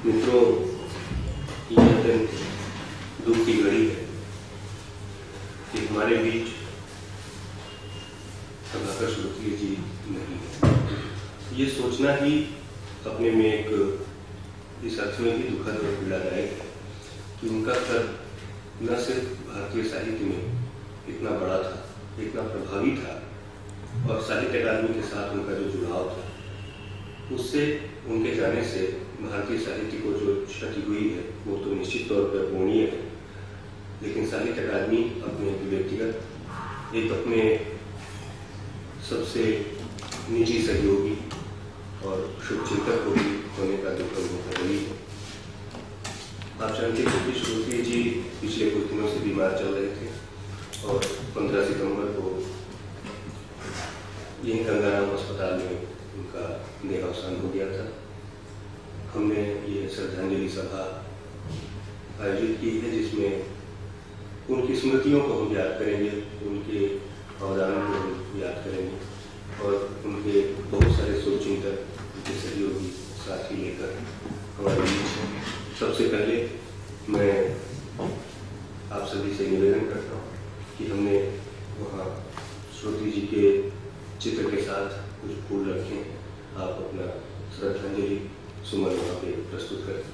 मित्रों, ये अत्यंत दुख की घड़ी है कि हमारे बीच प्रभाकर श्रोत्रिय जी नहीं है। ये सोचना ही अपने में एक इस अर्थ में भी दुखद और पीड़ादायक है कि उनका कद न सिर्फ भारतीय साहित्य में इतना बड़ा था, इतना प्रभावी था, और साहित्य अकादमी के साथ उनका जो जुड़ाव था, उससे उनके जाने से भारतीय साहित्य को जो क्षति हुई है वो तो निश्चित तौर पर अपूर्णीय है। लेकिन साहित्य अकादमी अपने व्यक्तिगत एक अपने सबसे निजी सहयोगी और शुभचिंतक को भी होने का दुख अनुभव कर रही है। आप जानते हैं कि श्रोत्रिय जी पिछले कुछ दिनों से बीमार चल रहे थे और 15 सितंबर को यही गंगाराम अस्पताल में उनका देहावसान हो गया था। हमने ये श्रद्धांजलि सभा आयोजित की है जिसमें उनकी स्मृतियों को हम याद करेंगे, उनके अवदान को हम याद करेंगे और उनके बहुत सारे शुभचिंतक, उनके सहयोगी साथी लेकर हमारे बीच। सबसे पहले मैं आप सभी से निवेदन करता हूँ कि हमने वहाँ श्रोत्रिय जी के चित्र के साथ कुछ फूल रखे हैं। आप अपना श्रद्धांजलि सुमन वहाँ पे प्रस्तुत करें।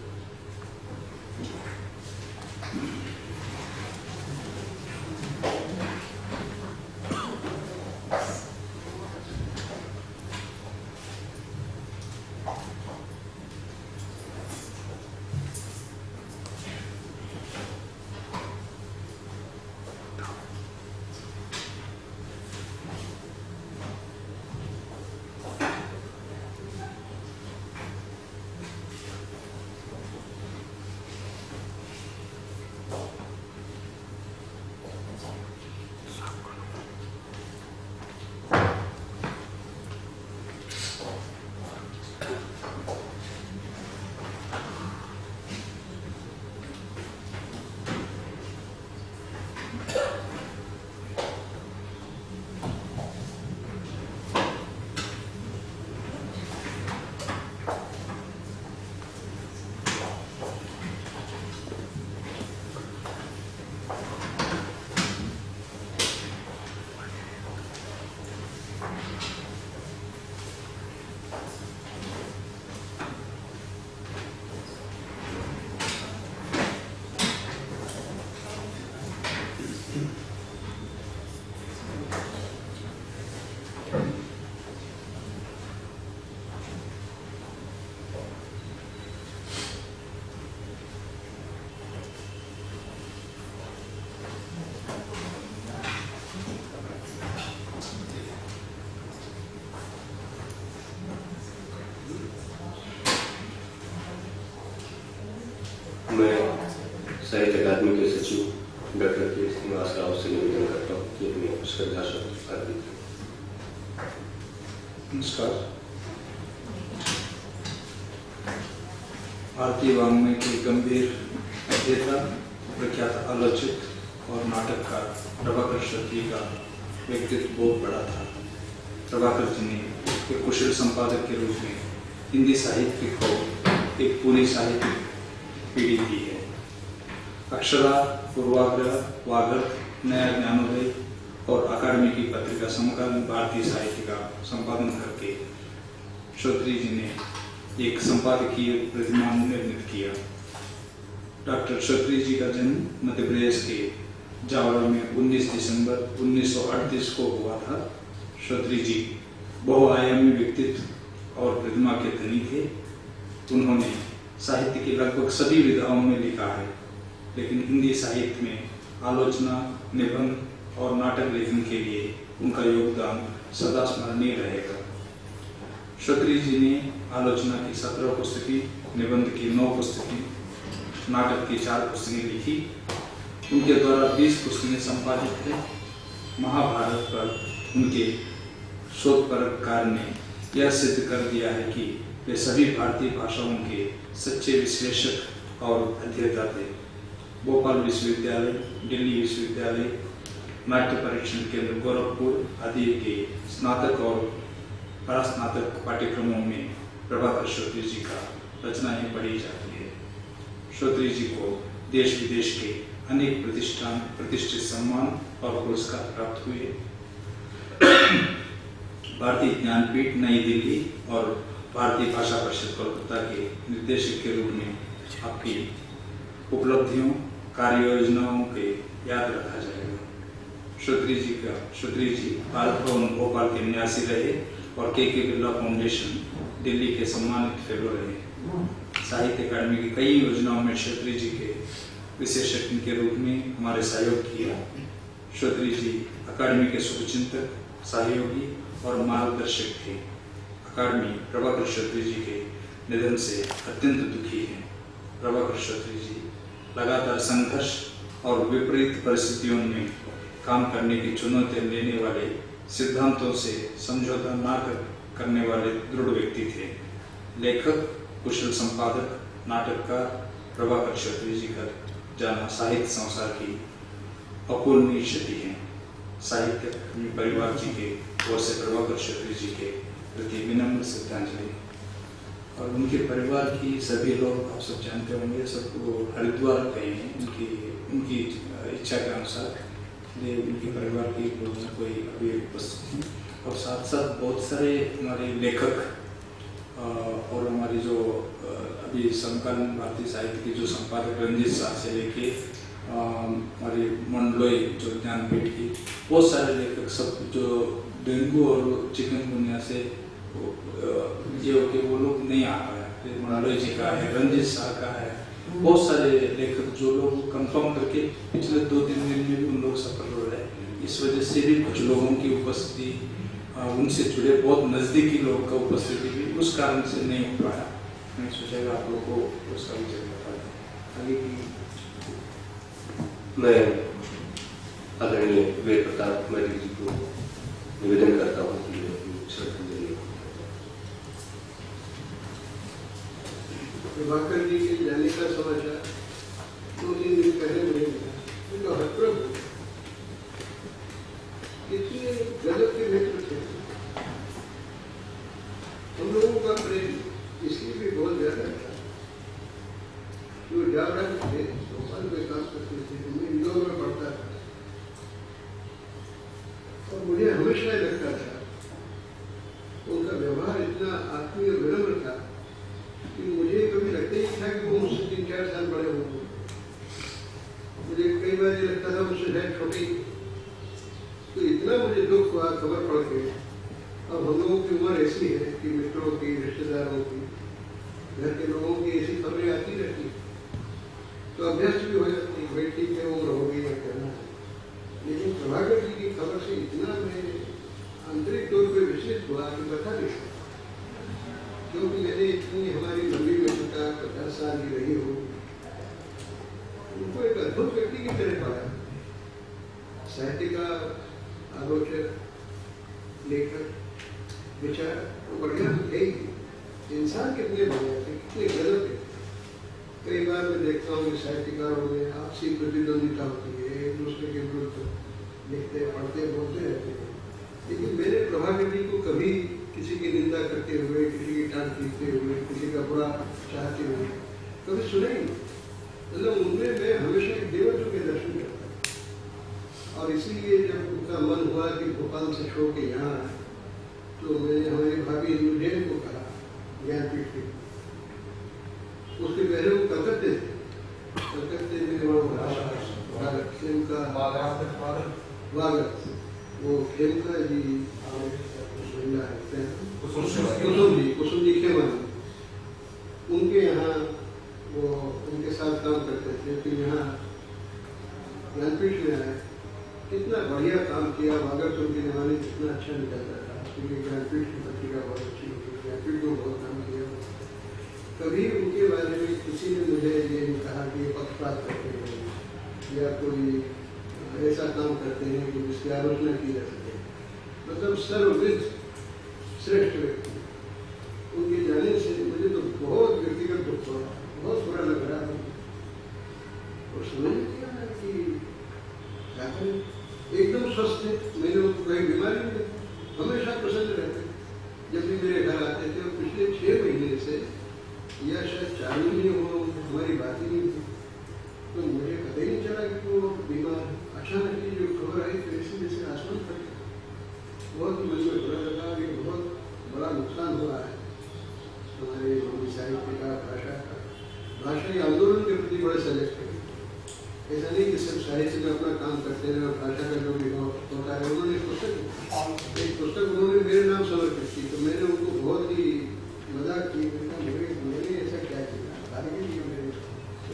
मैं साहित्य अकादमी के सचिव डॉक्टर के श्रीनिवास राव से निवेदन करता हूँ कि अपने श्रद्धा शब्द अर्पित करें। नमस्कार। भारतीय वाङ्मय के गंभीर अध्येता, प्रख्यात आलोचक और नाटककार प्रभाकर श्रोत्रिय का व्यक्तित्व बहुत बड़ा था। प्रभाकर जी ने एक कुशल संपादक के रूप में हिंदी साहित्य को एक पूरी साहित्यिक पीढ़ी दी है। अक्षरा, पूर्वाग्रह, वागर्थ, नया ज्ञानोदय और अकादमी की पत्रिका समकालीन भारतीय साहित्य का संपादन करके श्रोत्रिय जी ने एक संपादकीय प्रतिमान निर्मित किया। डॉक्टर श्रोत्रिय जी का जन्म मध्य प्रदेश के जावरा में 19 दिसंबर 1938 को हुआ था। श्रोत्रिय जी बहुआयामी व्यक्तित्व और प्रतिमा के धनी थे। उन्होंने साहित्य की लगभग सभी विधाओं में लिखा है, लेकिन हिंदी साहित्य में आलोचना, निबंध और नाटक लेखन के लिए उनका योगदान सदा स्मरणीय रहेगा। श्रोत्रिय जी ने आलोचना की 17 पुस्तकें, निबंध की 9 पुस्तकें, नाटक की 4 पुस्तकें लिखी। उनके द्वारा 20 पुस्तकें संपादित हैं। महाभारत पर उनके शोधपरक कार्य ने यह सिद्ध कर दिया है कि वे सभी भारतीय भाषाओं के सच्चे विश्लेषक और अध्येता थे। भोपाल विश्वविद्यालय, दिल्ली विश्वविद्यालय, नाट्य परीक्षण केंद्र गोरखपुर आदि के स्नातक और परास्नातक पाठ्यक्रमों में प्रभाकर श्रोत्रिय जी का रचनाएं पढ़ी जाती है। श्रोत्री जी को देश विदेश के अनेक प्रतिष्ठित सम्मान और पुरस्कार प्राप्त हुए। भारतीय ज्ञानपीठ नई दिल्ली और भारतीय भाषा परिषद कोलकाता के निर्देशक के रूप में आपकी उपलब्धियों कार्य योजनाओं के याद रखा जाएगा। श्रोत्री जी भारत भवन भोपाल के न्यासी रहे और के बिरला फाउंडेशन दिल्ली के सम्मानित फेलो रहे। साहित्य अकादमी की कई योजनाओं में श्रोत्री जी के विशेषज्ञ के रूप में हमारे सहयोग किया। श्रोत्री जी अकादमी के शुभचिंतक, सहयोगी और मार्गदर्शक थे। अकादमी प्रभाकर श्रोत्री जी के निधन से अत्यंत दुखी है। प्रभाकर श्रोत्री जी लगातार संघर्ष और विपरीत परिस्थितियों में काम करने की चुनौतियां लेने वाले, सिद्धांतों से समझौता न करने वाले दृढ़ व्यक्ति थे। लेखक, कुशल संपादक, नाटककार प्रभाकर श्रोत्री जी का जाना साहित्य संसार की अपूर्णीय क्षति है। साहित्य परिवार जी के ओर से प्रभाकर श्रोत्री जी के प्रति विनम्र श्रद्धांजलि। और उनके परिवार की सभी लोग आप सब जानते होंगे, सबको हरिद्वार गए हैं उनकी इच्छा के अनुसार। इसलिए उनके परिवार की कोई अभी उपस्थित हैं और साथ साथ बहुत सारे हमारे लेखक और हमारी जो अभी समकालीन भारतीय साहित्य के जो संपादक रंजीत शाह से लेके हमारी मंडलोई जो ज्ञानपीठ की बहुत सारे लेखक सब जो डेंगू और चिकनगुनिया से ये हो के वो लोग नहीं आ पाए। मंडलोई जी का है, रंजीत शाह का है, बहुत सारे लेखक जो लोग कंफर्म करके पिछले 2-3 दिन में भी उन लोग सफल हो रहे हैं। इस वजह से भी कुछ लोगों की उपस्थिति, उनसे जुड़े बहुत नज़दीकी लोगों का उपस्थिति भी उस कारण से नहीं हो पाया। मैं सोचेगा आप लोगों को उसका भी जरूर बता दें। आगे की मैं आदरणीय वीर प्रताप मैत्री जी को निवेदन करता हूँ कि श्रद्धांजलि। प्रभाकर जी के जाने का समाचार 2-3 दिन पहले मुझे मिला। हतप्रभ कितने गजब के मित्र थे। हम लोगों का प्रेम इसलिए भी बहुत ज्यादा था। जो जागरण थे भोपाल में काम करते थे, मैं इंदौर में पढ़ता था और मुझे हमेशा लगता था उनका व्यवहार इतना आत्मीय विनम्र था कि मुझे कभी लगता ही था कि वो मुझसे 3-4 साल बड़े होंगे। मुझे कई बार ये लगता था मुझसे शायद छोटे ही। तो इतना मुझे दुख हुआ खबर पड़ के। अब हम लोगों की उम्र ऐसी है कि मित्रों की, रिश्तेदारों की, घर के लोगों की ऐसी खबरें आती रहती, तो अभ्यस्त भी हो जाती भाई ठीक है उम्र हो गई या करना है। लेकिन प्रभाकर जी की खबर से इतना मैं आंतरिक तौर पर विचलित हुआ कि बता नहीं सकता। क्योंकि मैंने इतनी हमारी लंबी मित्रता 50 साल की रही हो, उनको एक अद्भुत व्यक्ति की तरह पाया। साहित्यकार, आलोचक, लेखक, विचार तो बढ़िया थे ही। इंसान कितने बढ़िया थे, कितने गलत थे। कई बार मैं देखता हूँ कि साहित्यकारों में आपसी प्रतिद्वंदिता होती है, एक दूसरे के विरुद्ध लिखते, पढ़ते, बोलते रहते हैं। लेकिन मैंने प्रभाकर जी को कभी किसी की निंदा करते हुए, किसी की टांग खींचते हुए, किसी का बुरा चाहते हुए कभी सुना ही नहीं। मतलब उनमें मैं हमेशा एक देवत्व के दर्शन करता। और इसीलिए जब उनका मन हुआ कि भोपाल से छोड़ के यहाँ आए, तो मैंने हमारी भाभी इंदु जैन को कहा, ज्ञानपीठ की। उसके पहले वो कलकत्ते थे, कलकत्ते में वागत वो खेमका जी कुसुम जी खेमा उनके यहाँ वो उनके साथ काम करते थे। फिर यहाँ ज्ञानपीठ में आए, कितना बढ़िया काम किया। वागत उनके जमाने कितना अच्छा निकलता था, क्योंकि ज्ञानपीठ की पत्रिका बहुत अच्छी होती है। ज्ञानपीठ को बहुत काम किया। कभी उनके बारे में किसी ने मुझे ये नहीं कहा कि ये पक्षपात करते हैं या कोई ऐसा काम करते हैं कि जिसकी आलोचना की जा सके। मतलब सर्वविध श्रेष्ठ व्यक्ति। उनके जाने से मुझे तो बहुत व्यक्तिगत दुख हुआ, बहुत बुरा लग रहा है। और समझ नहीं आया कि क्या करें। एकदम स्वस्थ थे, मैंने उनको कोई बीमारी नहीं, हमेशा प्रसन्न रहते। जब भी मेरे घर आते थे, और पिछले 6 महीने से या शायद 4 महीने हुआ हमारी बात ही नहीं थी। तो मुझे पता ही नहीं चला कि वो बीमार है। अचानक ही जो खबर आई तो ऐसे जैसे आसमान फट गया। बहुत ही मन में बुरा लगा कि बहुत बड़ा नुकसान हुआ है हमारे हिंदी साहित्य का, भाषा का। भाषाई आंदोलन के प्रति बड़े सजग थे। ऐसा नहीं कि सिर्फ साहित्य में अपना काम करते रहे और भाषा का जो भी होता है। उन्होंने एक पुस्तक उन्होंने मेरे नाम समर्पित की, तो मैंने उनको बहुत ही मजाक की। मैंने ऐसा क्या किया, तारीफ किया मेरे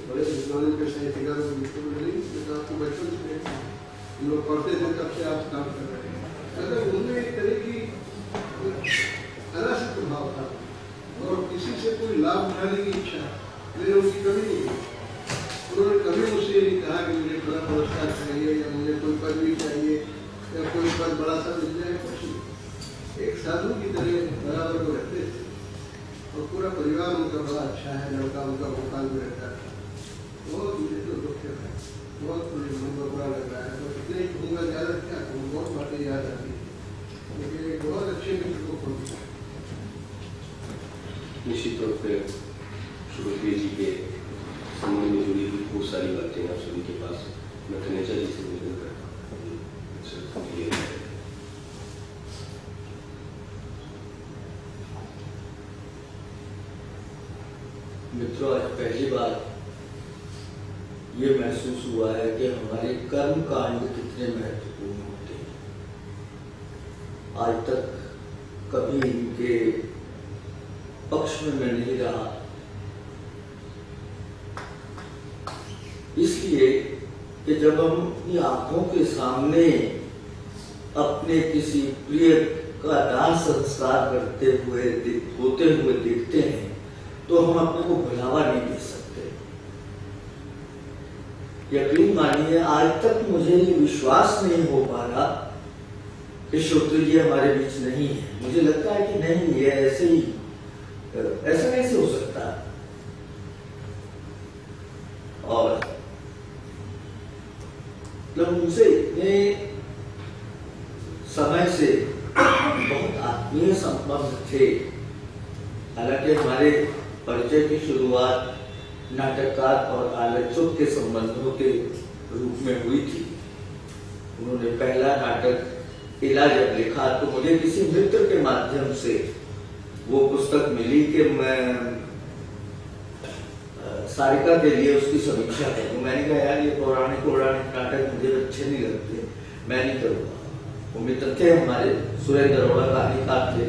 बड़े विद्वानों के साहित्यकारों को। नहीं तो आपको बचपन से हम लोग पढ़ते थे तब से आप काम कर रहे हैं। मतलब उनमें एक तरह की अनासिक प्रभाव था और किसी से कोई लाभ उठाने की इच्छा मैंने उनकी कभी नहीं की। उन्होंने कभी मुझसे ये नहीं कहा कि मुझे बड़ा पुरस्कार चाहिए या मुझे कोई पदवी चाहिए या कोई पद बड़ा सा मिल जाए, कुछ नहीं। एक साधु की तरह बराबर को रहते थे और पूरा परिवार उनका बड़ा अच्छा है। लड़का उनका भोपाल में रहता था। बहुत मुझे तो दुख है, बहुत मुझे मन को बुरा लग रहा है। तो इतने ही कहूँगा, ज़्यादा क्या कहूँ, बहुत बातें याद आती है। लेकिन एक बहुत अच्छे मित्र को खो दिया। निश्चित तौर पर शुभप्रिय जी के संबंध में जुड़ी हुई बहुत सारी बातें आप सभी के पास मैं कनेजा जी से निवेदन करता हूँ। मित्रों, आज पहली बार ये महसूस हुआ है कि हमारे कर्म कांड कितने महत्वपूर्ण होते हैं। आज तक कभी इनके पक्ष में मैं नहीं रहा, इसलिए कि जब हम अपनी आंखों के सामने अपने किसी प्रिय का दाह संस्कार करते हुए होते हुए देखते हैं तो हम अपने को भुलावा नहीं दे सकते। यकीन मानिए, आज तक मुझे ये विश्वास नहीं हो पा रहा कि श्रोत्री जी हमारे बीच नहीं है। मुझे लगता है कि नहीं, ये ऐसे ही, ऐसा कैसे हो सकता है। और जब उनसे इतने समय से बहुत आत्मीय संबंध थे, हालांकि हमारे परिचय की शुरुआत नाटककार और आलोचक के संबंधों के रूप में हुई थी। उन्होंने पहला नाटक इला जब लिखा तो मुझे किसी मित्र के माध्यम से वो पुस्तक मिली कि मैं सारिका के लिए उसकी समीक्षा करूं। मैंने कहा, यार ये पौराणिक नाटक मुझे अच्छे नहीं लगते, मैं नहीं करूँगा। वो मित्र थे हमारे, सुरेंद्र अरोड़ा कहानीकार थे,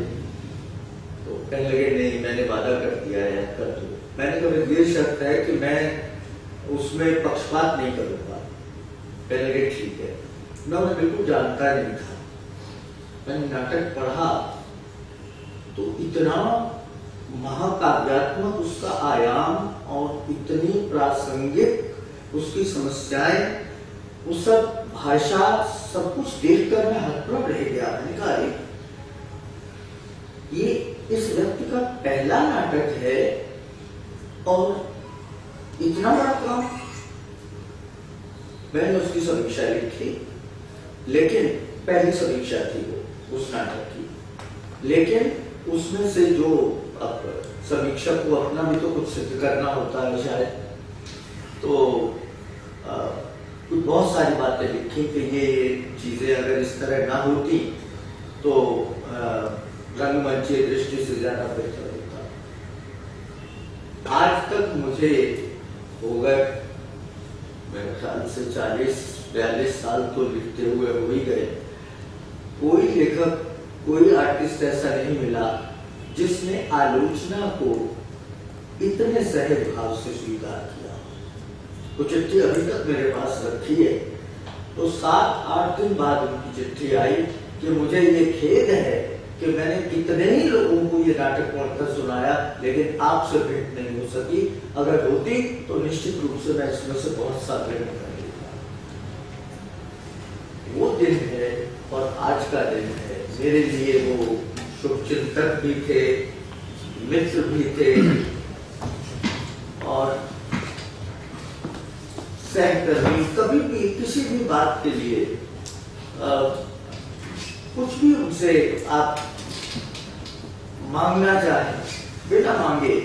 तो कहने लगे नहीं, मैंने वादा कर दिया है, कर दो। मैंने कहा, ये शर्त है कि मैं उसमें पक्षपात नहीं करूँगा। कहने लगे ठीक है। मैं उन्हें बिल्कुल जानता नहीं था। मैंने नाटक पढ़ा तो इतना महाकाव्यात्मक उसका आयाम और इतनी प्रासंगिक उसकी समस्याएं, उस सब भाषा, सब कुछ देखकर मैं हतप्रभ रह गया। मैंने कहा, ये इस व्यक्ति का पहला नाटक है और इतना बड़ा काम। मैंने उसकी समीक्षा लिखी, लेकिन पहली समीक्षा थी वो उस नाटक की। लेकिन उसमें से जो अब समीक्षक को अपना भी तो कुछ सिद्ध करना होता है शायद, तो कुछ बहुत सारी बातें लिखी कि ये चीजें अगर इस तरह ना होती तो रंगमंच दृष्टि से ज्यादा बेहतर होता। आज तक मुझे हो गए मेरे ख्याल से 40-42 साल तो लिखते हुए हो ही गए। कोई लेखक, कोई आर्टिस्ट ऐसा नहीं मिला जिसने आलोचना को इतने सहज भाव से स्वीकार किया। वो चिट्ठी अभी तक मेरे पास रखी है। तो 7-8 दिन बाद उनकी चिट्ठी आई कि मुझे ये खेद है कि मैंने कितने ही लोगों को ये नाटक पढ़कर सुनाया, लेकिन आपसे भेंट नहीं हो सकी। अगर होती तो निश्चित रूप से मैं इसमें से बहुत सा ग्रहण कर लेता। वो दिन है और आज का दिन है मेरे लिए। वो शुभचिंतक भी थे, मित्र भी थे और सहकर्मी। कभी भी किसी भी बात के लिए कुछ भी उनसे आप मांगना चाहें, बिना मांगे,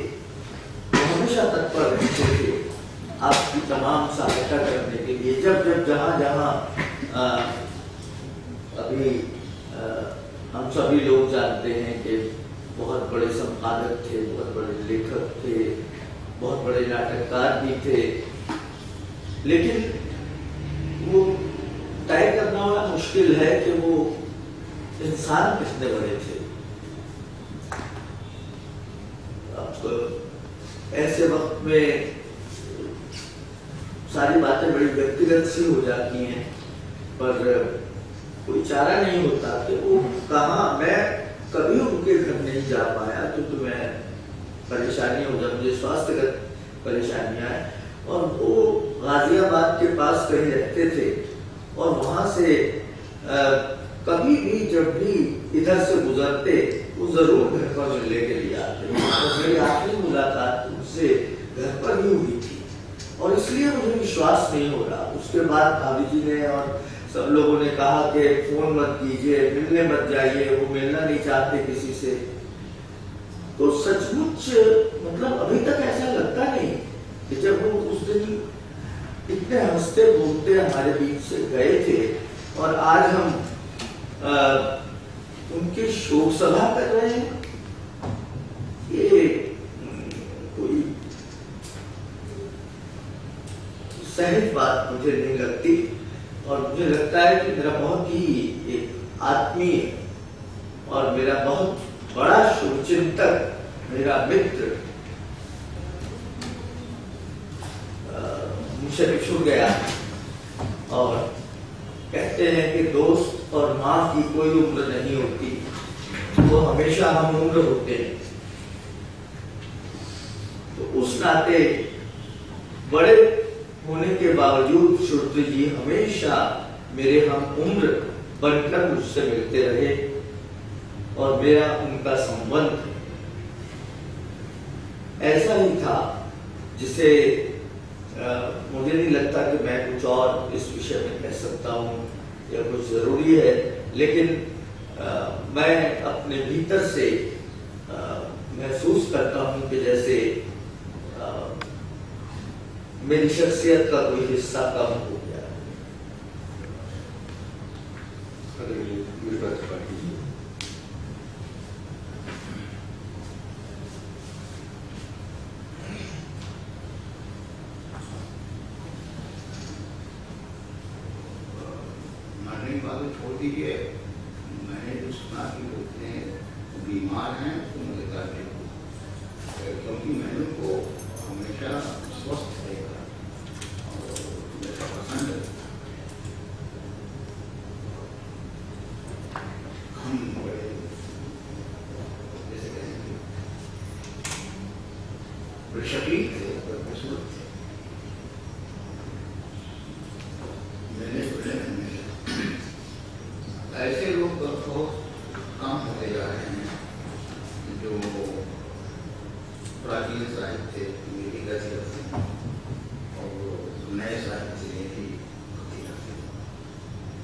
हमें हमेशा तत्पर रहते थे आपकी तमाम सहायता करने के लिए। जब जब जहाँ जहाँ अभी हम सभी लोग जानते हैं कि बहुत बड़े संपादक थे, बहुत बड़े लेखक थे, बहुत बड़े नाटककार भी थे, लेकिन वो तय करना बड़ा मुश्किल है कि वो इंसान कितने बड़े थे। अब ऐसे वक्त में सारी बातें बड़ी व्यक्तिगत सी हो जाती हैं, पर कोई चारा नहीं होता कि वो कहाँ, मैं कभी उनके घर नहीं जा पाया क्योंकि मैं परेशानी हो जाए, मुझे स्वास्थ्यगत परेशानियां हैं, और वो गाजियाबाद के पास कहीं रहते थे और वहां से कभी भी जब भी इधर से गुजरते वो जरूर घर पर मिलने के लिए आते। और मेरी आखिरी मुलाकात उनसे घर पर ही हुई थी और इसलिए मुझे विश्वास नहीं हो रहा। उसके बाद भाभी जी ने और सब लोगों ने कहा कि फोन मत कीजिए, मिलने मत जाइए, वो मिलना नहीं चाहते किसी से। तो सचमुच मतलब अभी तक ऐसा लगता नहीं कि जब वो उस दिन इतने हंसते बोलते हमारे बीच से गए थे और आज हम उनकी शोक सभा कर रहे हैं, ये कोई सहज बात मुझे नहीं लगती। और मुझे लगता है कि मेरा बहुत ही एक आत्मीय और मेरा बहुत बड़ा शुभचिंतक, मेरा मित्र मुझसे बिछुड़ गया। और कहते हैं कि दोस्त और माँ की कोई उम्र नहीं होती, वो हमेशा हम उम्र होते हैं। तो उस नाते बड़े होने के बावजूद श्रुति जी हमेशा मेरे हम उम्र बनकर मुझसे मिलते रहे और मेरा उनका संबंध ऐसा ही था जिसे मुझे नहीं लगता कि मैं कुछ और इस विषय में कह सकता हूँ या कुछ जरूरी है, लेकिन मैं अपने भीतर से महसूस करता हूँ कि जैसे मेरी शख्सियत का कोई हिस्सा कम हो गया। मानने की बात छोड़ दीजिए, मैंने जो सुना कि वो इतने बीमार हैं तो मुझे करने क्योंकि मैंने उनको हमेशा स्वस्थ देखा और मेरा पसंद हम बड़े जैसे कहेंगे बड़े शकील थे, बड़े खूबसूरत थे। मैंने ऐसे लोग बहुत कम होते जा रहे हैं जो प्राचीन साहित्य की गति करते हैं और नए साहित्य की गति करते हैं।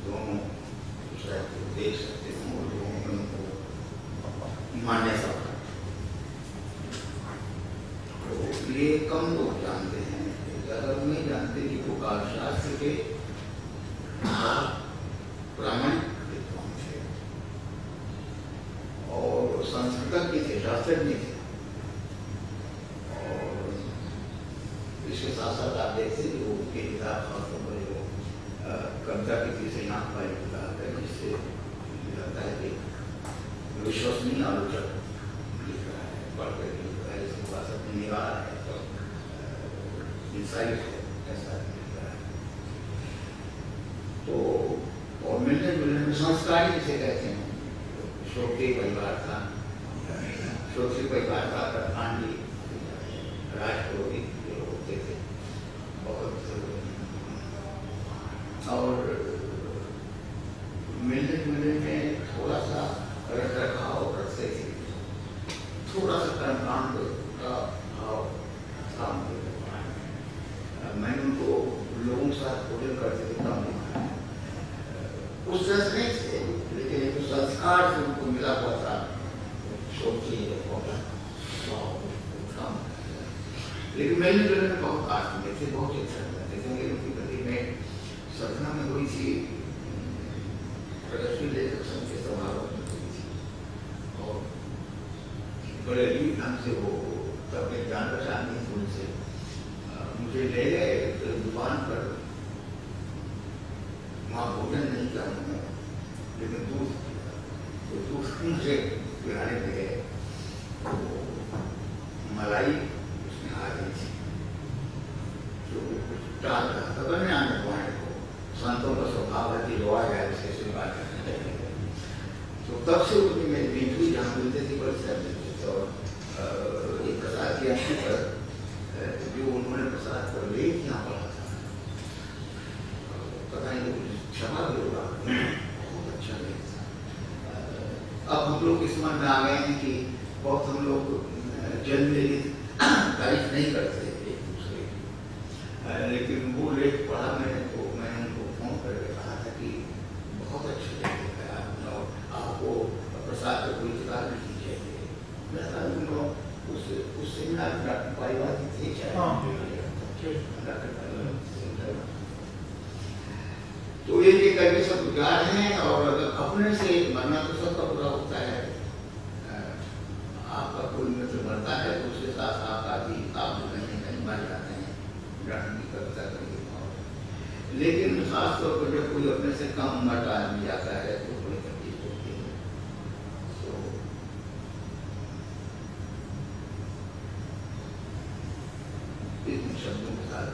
दोनों साहित्य को देख सकते हैं और दोनों में उनको मान्यता तो ये कम लोग जानते हैं, ज़्यादा लोग नहीं जानते कि वो कालशास्त्र के प्रामाणिक विद्वान थे और संस्कृतज्ञ थे, शास्त्रज्ञ थे। और इसके साथ साथ आप देखते कि वो उनके किताब खासतौर पर जो कविता की तीसरी नाम वाली किताब है, जिससे लगता है कि विश्वसनीय आलोचक लिख रहा है, पढ़कर लिख रहा है, इसके पास अपनी निगाह है, इंसाइट है, ऐसा लिख रहा है। तो और मिलने जुलने में संस्कारी जिसे कहते हैं, श्रोत्रिय परिवार था, श्रोत्रिय परिवार का पांडी राजपुरोहित जो होते थे बहुत, और मिलने जुलने में थोड़ा सा रख रखाव रखते थे, थोड़ा सा कर्मकांड का भाव था। मैंने उनको लोगों के साथ भोजन करते थे कम देखा, उस तरह से नहीं थे, लेकिन एक संस्कार से उनको मिला हुआ था। सोचिए लेकिन मिलने जुलने में बहुत आत्मीय थे, बहुत अच्छा लगता थे। मेरे उनके प्रति में सपना में कोई सी प्रदर्शनी लेकर संघ समारोह में हुई थी और बड़े अजीब ढंग से वो अपने जान पहचान नहीं थी उनसे। मुझे ले गए दुकान पर, वहाँ भोजन नहीं किया उन्होंने, लेकिन दूध मुझे पिलाने लगे। मलाई उसमें आ गई थी जो टाल रहा था, मैं आने वाले को संतों का स्वभाव है कि जो आ गया उससे स्वीकार करने लगे। तो तब से उनकी मेरी बीच हुई, जहाँ मिलते थे बड़े सर मिलते थे। और एक प्रसाद की अंश पर जो उन्होंने प्रसाद पर लेख यहाँ पढ़ा था, पता नहीं कुछ क्षमा भी होगा, बहुत अच्छा लेख था। अब हम लोग इस मन में आ गए हैं कि बहुत हम लोग जन्म तारीफ नहीं करते एक दूसरे की, लेकिन वो लेख पढ़ा मैंने तो मैंने उनको फोन करके कहा था कि बहुत अच्छा लेख है, आपको प्रसाद पर कोई किताब लिखनी चाहिए। मैं था उनको उससे पारिवारिक थे तो ये करके सब विकार हैं। और अपने से मरना तो सबका बुरा होता है, आपका कोई मित्र मरता है तो उसके साथ आपका भी आप कहीं कहीं मर जाते हैं, ग्रहण की कविता करिए। लेकिन खासतौर पर जब कोई अपने से कम उम्र का आदमी जाता है तो बड़ी तकलीफ होती है। तो इन शब्दों के साथ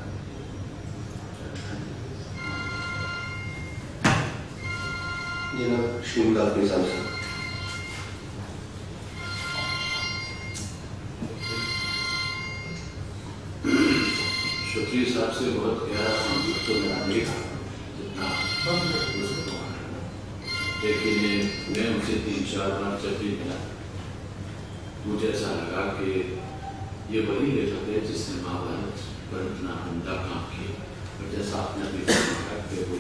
जनाब शिमला अपने सांसद। शफी साहब से बहुत गहरा संबंध तो मेरा नहीं था जितना, लेकिन मैं उनसे 3-4 बार जब भी मिला मुझे ऐसा लगा कि ये वही लेखक है जिसने महाभारत पर इतना उम्दा काम किया। और जैसा आपने अभी कहा कि वो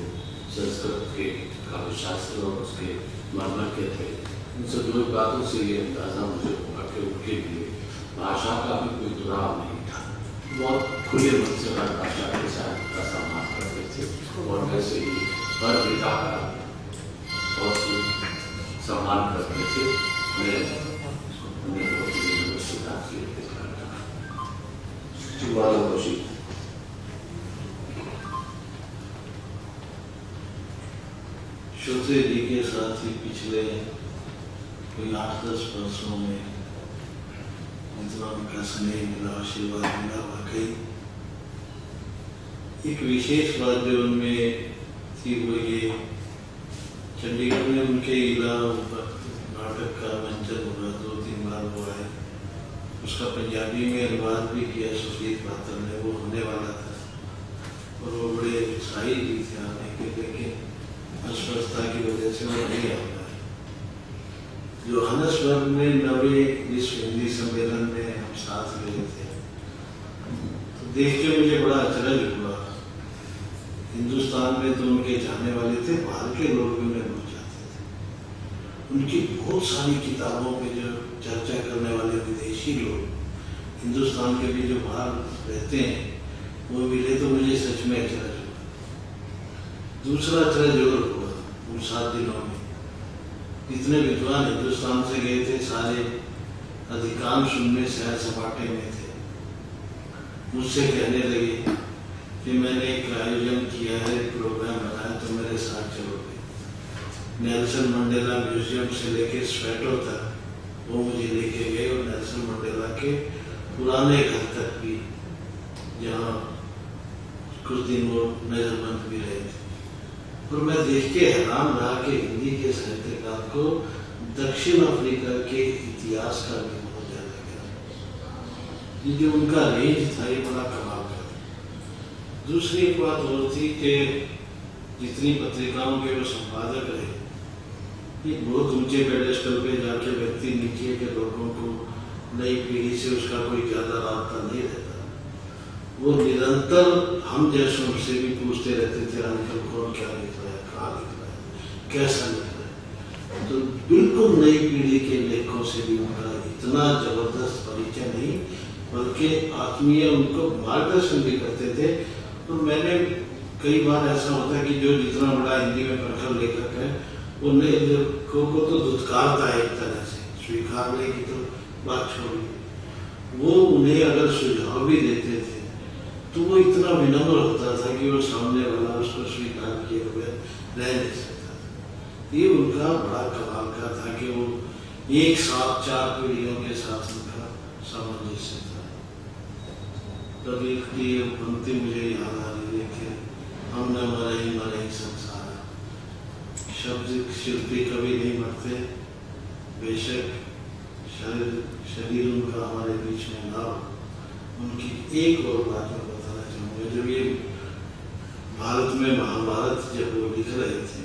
संस्कृत के काव्य शास्त्र और उसके मर्मर के थे, उन सब दो बातों से ये अंदाजा मुझे हुआ कि उनके लिए भाषा का भी कोई दुराव नहीं था, बहुत खुले मन से हर भाषा के साथ का सम्मान करते थे और वैसे ही हर पिता का बहुत सम्मान करते थे। मैं उन्हें बहुत ही नमस्कार कौशिक। श्रोते जी के साथ ही पिछले कोई 8-10 वर्षों में इतना उनका स्नेह मिला, आशीर्वाद मिला। वाकई एक विशेष बात जो उनमें थी वो ये, चंडीगढ़ में उनके इला नाटक का मंचन हुआ, 2-3 बार हुआ है। उसका पंजाबी में अनुवाद भी किया सुशील पात्र ने, वो होने वाला था और वो बड़े उत्साही भी थे आने के, लेकिन अस्वस्थता की वजह से वो नहीं आ पाए। जोहान्सबर्ग में 9वें विश्व हिंदी सम्मेलन में हम साथ गए थे, तो देख के मुझे बड़ा अचरज हुआ। हिंदुस्तान में तो उनके जाने वाले थे, बाहर के लोग भी उन्हें भूल जाते थे। उनकी बहुत सारी किताबों पे जो चर्चा करने वाले विदेशी लोग हिंदुस्तान के भी जो बाहर रहते हैं वो मिले तो मुझे सच में अचरज हुआ। दूसरा अचरज और हुआ उन 7 दिनों में, जितने विद्वान हिंदुस्तान से गए थे सारे अधिकांश उनमें सैर सपाटे में थे। मुझसे कहने लगे कि मैंने एक आयोजन किया है, प्रोग्राम बनाया, तो मेरे साथ चलोगे। नेल्सन मंडेला म्यूजियम से लेके स्वेटो तक वो मुझे लेके गए और नेल्सन मंडेला के पुराने घर तक भी, जहाँ कुछ दिन वो नजरबंद भी रहे थे। और मैं देख के हैरान रहा कि हिंदी के साहित्यकार को दक्षिण अफ्रीका के इतिहास का भी बहुत ज्यादा ज्ञान, ये जो उनका रेंज था ये बड़ा कमाल का। दूसरी एक बात और थी कि जितनी पत्रिकाओं के वो संपादक रहे, ये बहुत ऊंचे पेडेस्टल पे जाके व्यक्ति नीचे के लोगों को नई पीढ़ी से उसका कोई ज्यादा रास्ता नहीं रहता। वो निरंतर हम जैसों से भी पूछते रहते थे, आजकल कौन क्या लिख रहा है, कहाँ लिख रहा है, कैसा लिख रहा है। तो बिल्कुल नई पीढ़ी के लेखों से भी उनका इतना जबरदस्त परिचय नहीं, बल्कि आत्मीय उनको मार्गदर्शन भी करते थे। और मैंने कई बार ऐसा होता है कि जो जितना बड़ा हिंदी में प्रखर लेखक है वो नए लेखकों को तो धुतकारता है एक तरह से, स्वीकारने की तो बात छोड़िए, वो उन्हें अगर सुझाव भी देते थे तो वो इतना विनम्र होता था कि वो सामने वाला उसको स्वीकार किए हुए रह नहीं सकता था। ये उनका बड़ा कमाल का था कि वो एक साथ 4 पीढ़ियों के साथ उनका सामंजस्य था। कभी की पंक्ति मुझे याद आ रही है कि हम न मरे ही संसार, शब्द शिल्पी कभी नहीं मरते, बेशक शरीर उनका हमारे बीच में ना हो। उनकी एक और बात मैं बताना चाहूँगा, जब ये भारत में महाभारत जब वो लिख रहे थे,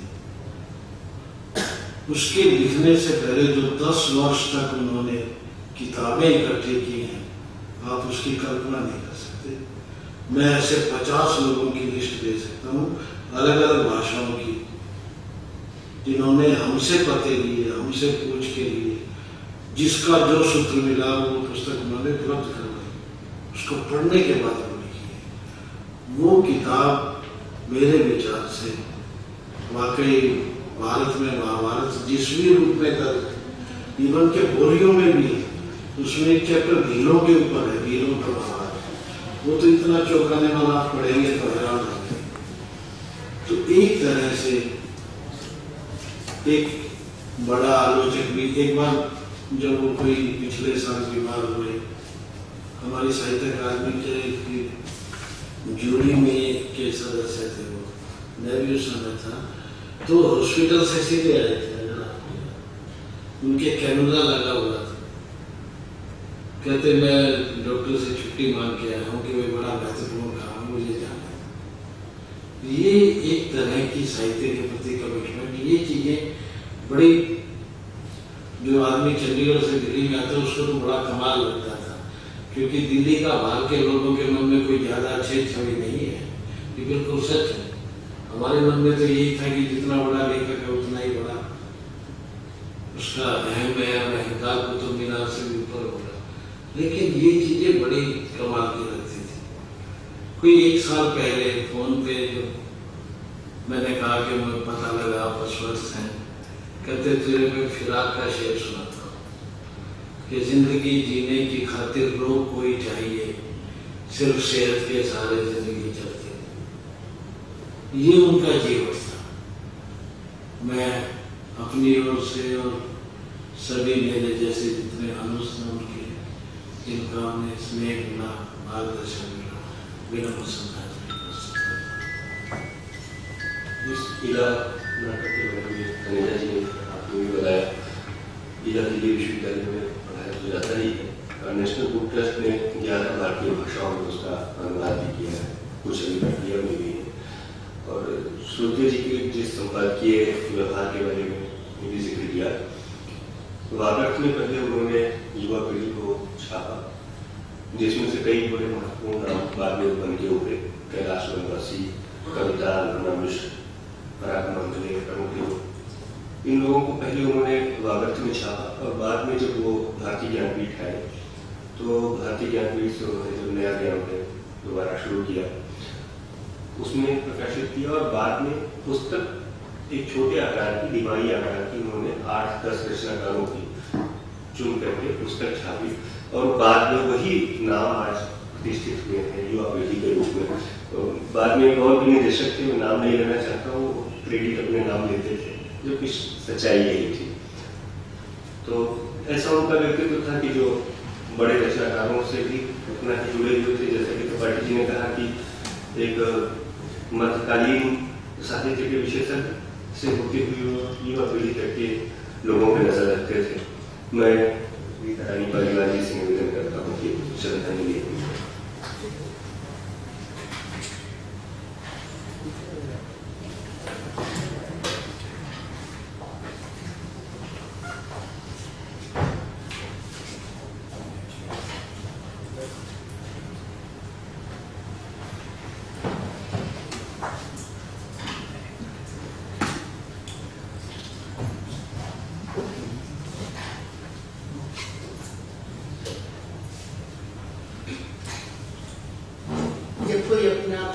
उसके लिखने से पहले जो 10 वर्ष तक उन्होंने किताबें इकट्ठी की हैं, आप उसकी कल्पना नहीं कर सकते। मैं ऐसे 50 लोगों की लिस्ट दे सकता हूँ अलग अलग भाषाओं की, जिन्होंने हमसे पते लिए, हमसे पूछ के लिए, जिसका जो सूत्र मिला वो पुस्तक उन्होंने उपलब्ध करवाई, उसको पढ़ने के बाद वो लिखी है। वो किताब मेरे विचार से वाकई भारत में महाभारत जिस भी रूप में दर्ज, इवन के बोलियों में भी, उसमें एक चैप्टर भीलों के ऊपर है, भीलों का महाभारत, वो तो इतना चौंकाने वाला आप पढ़ेंगे तो हैरान होंगे। तो एक तरह से एक बड़ा आलोचक भी, एक बार जब वो कोई पिछले साल बीमार हुए, हमारी साहित्य अकादमी के जूरी में के सदस्य थे वो, मैं भी उस समय था, तो हॉस्पिटल से सीधे आए थे, उनके कैनुला लगा हुआ था। कहते मैं डॉक्टर से छुट्टी मांग के आया हूँ कि वो बड़ा महत्वपूर्ण काम मुझे जाना है। ये एक तरह की साहित्य के प्रति कमिटमेंट, ये चीजें बड़ी, जो आदमी चंडीगढ़ से दिल्ली में आता है उसको तो बड़ा कमाल लगता था, क्योंकि दिल्ली का बाहर के लोगों के मन में कोई ज्यादा अच्छी छवि नहीं है। ये बिल्कुल सच है। हमारे मन में तो यही था कि जितना बड़ा लेखक है उतना ही बड़ा उसका अहम है, और अहंकार को तो मीनार से भी ऊपर होगा। लेकिन ये चीजें बड़ी कमाल की लगती थी। कोई 1 साल पहले फोन पे जो मैंने कहा कि मुझे पता लगा आप अस्वस्थ हैं, कहते तेरे में फिराक का शेर सुनाता हूँ कि जिंदगी जीने की खातिर लोग कोई चाहिए, सिर्फ सेहत के सहारे जिंदगी चलती। ये उनका जीवन था। मैं अपनी ओर से और सभी मेरे जैसे जितने अनुष्ठान उनके, जिनका उन्हें स्नेह मिला, मार्गदर्शन मिला, विनम्र श्रद्धांजलि इस इला नाटक के बारे में कन्हैया जी ने आपको भी बताया, इला दिल्ली विश्वविद्यालय में पढ़ाया तो जाता ही है। नेशनल बुक ट्रस्ट ने 11 भारतीय भाषाओं में उसका अनुवाद भी किया है, कुछ अभी प्रक्रिया में भी है। और श्रोते जी के जिस संपादकीय व्यवहार के बारे में भी जिक्र किया, वागर्थ में पहले उन्होंने युवा पीढ़ी को छापा, जिसमें से कई बड़े महत्वपूर्ण नाम बाद में बन के उभरे। कैलाश वनवासी, कविता, अन्ना मिश्र, पराग मंगले प्रमुख लोग। इन लोगों को पहले उन्होंने वागर्थ में छापा, और बाद में जब वो भारतीय ज्ञानपीठ आए तो भारतीय ज्ञानपीठ से उन्होंने जब नया ज्ञान दोबारा शुरू किया, उसमें प्रकाशित किया। और बाद में पुस्तक एक छोटे आकार की, दिवाई आकार की, उन्होंने 8-10 रचनाकारों की चुन करके पुस्तक छापी, और बाद में वही नाम आज प्रतिष्ठित हुए हैं युवा पीढ़ी के रूप में। तो बाद में एक और भी निदेशक थे, मैं नाम नहीं लेना चाहता हूँ, क्रेडिट अपने नाम लेते थे, जो कि सच्चाई यही थी। तो ऐसा उनका व्यक्तित्व था कि जो बड़े रचनाकारों से भी उतना ही जुड़े हुए थे। जैसे कि त्रिपाठी जी ने कहा कि एक मध्यकालीन साहित्य के विशेषज्ञ से होती हुई युवा पीढ़ी तक के लोगों पर नजर रखते थे। मैं रानी परिवार जी से निवेदन करता हूँ कि श्रद्धांजलि दी।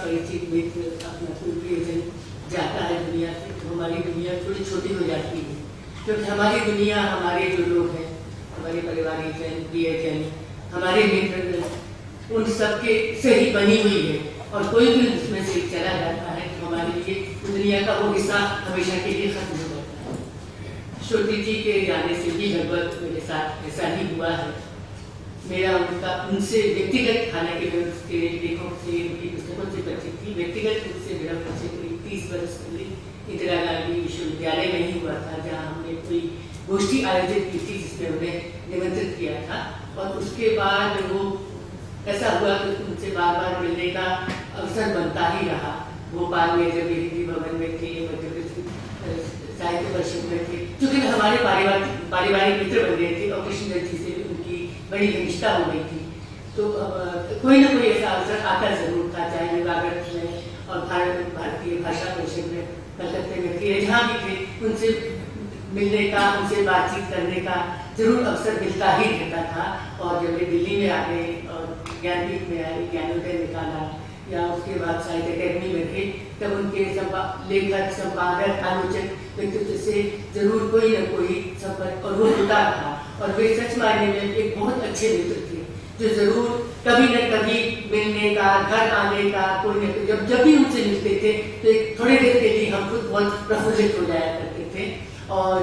परिचित मित्र अपना कोई प्रियजन जाता है दुनिया से, तो हमारी दुनिया थोड़ी छोटी हो जाती है, क्योंकि हमारी दुनिया हमारे जो लोग हैं, हमारे परिवारिकजन, प्रियजन, हमारे मित्र, उन सबके से ही बनी हुई है। और कोई भी उसमें से चला जाता है तो हमारे लिए दुनिया का वो हिस्सा हमेशा के लिए खत्म हो जाता है। श्रुति जी के जाने से भी लगभग मेरे साथ ऐसा ही हुआ है। मेरा उनसे व्यक्तिगत, हालांकि मैं उसके लेखों से, उनकी पुस्तकों से परिचित थी, व्यक्तिगत रूप से मेरा परिचय करीब 30 वर्ष पहले इंदिरा गांधी विश्वविद्यालय में ही हुआ था, जहाँ हमने कोई गोष्ठी आयोजित की थी जिसमें उन्हें निमंत्रित किया था। और उसके बाद वो ऐसा हुआ कि उनसे बार बार मिलने का अवसर बनता ही रहा। भोपाल में जब हिंदी भवन में थे, मध्य प्रदेश साहित्य परिषद में थे, चूँकि हमारे पारिवारिक मित्र बन गए थे और कृष्ण जी से उनकी बड़ी घनिष्ठता हो गई थी, तो कोई ना कोई ऐसा अवसर आता जरूर था, चाहे विभागत में और भारतीय भाषा परिषद में, कलकत्ते में थे, जहाँ भी थे, उनसे मिलने का, उनसे बातचीत करने का जरूर अवसर मिलता ही रहता था। और जब वे दिल्ली में आ गए और ज्ञानपीठ में आए, ज्ञानोदय निकाला, या उसके बाद साहित्य अकेडमी में थे, तब उनके लेखक, संपादक, आलोचक व्यक्तित्व से जरूर कोई न कोई संपर्क और वो होता था। और वे सच मायने में एक बहुत अच्छे मित्र थे, जो जरूर कभी न कभी मिलने का, घर आने का, कोई न जब भी उनसे मिलते थे तो एक थोड़ी देर के लिए हम खुद बहुत प्रफुल्लित हो जाया करते थे। और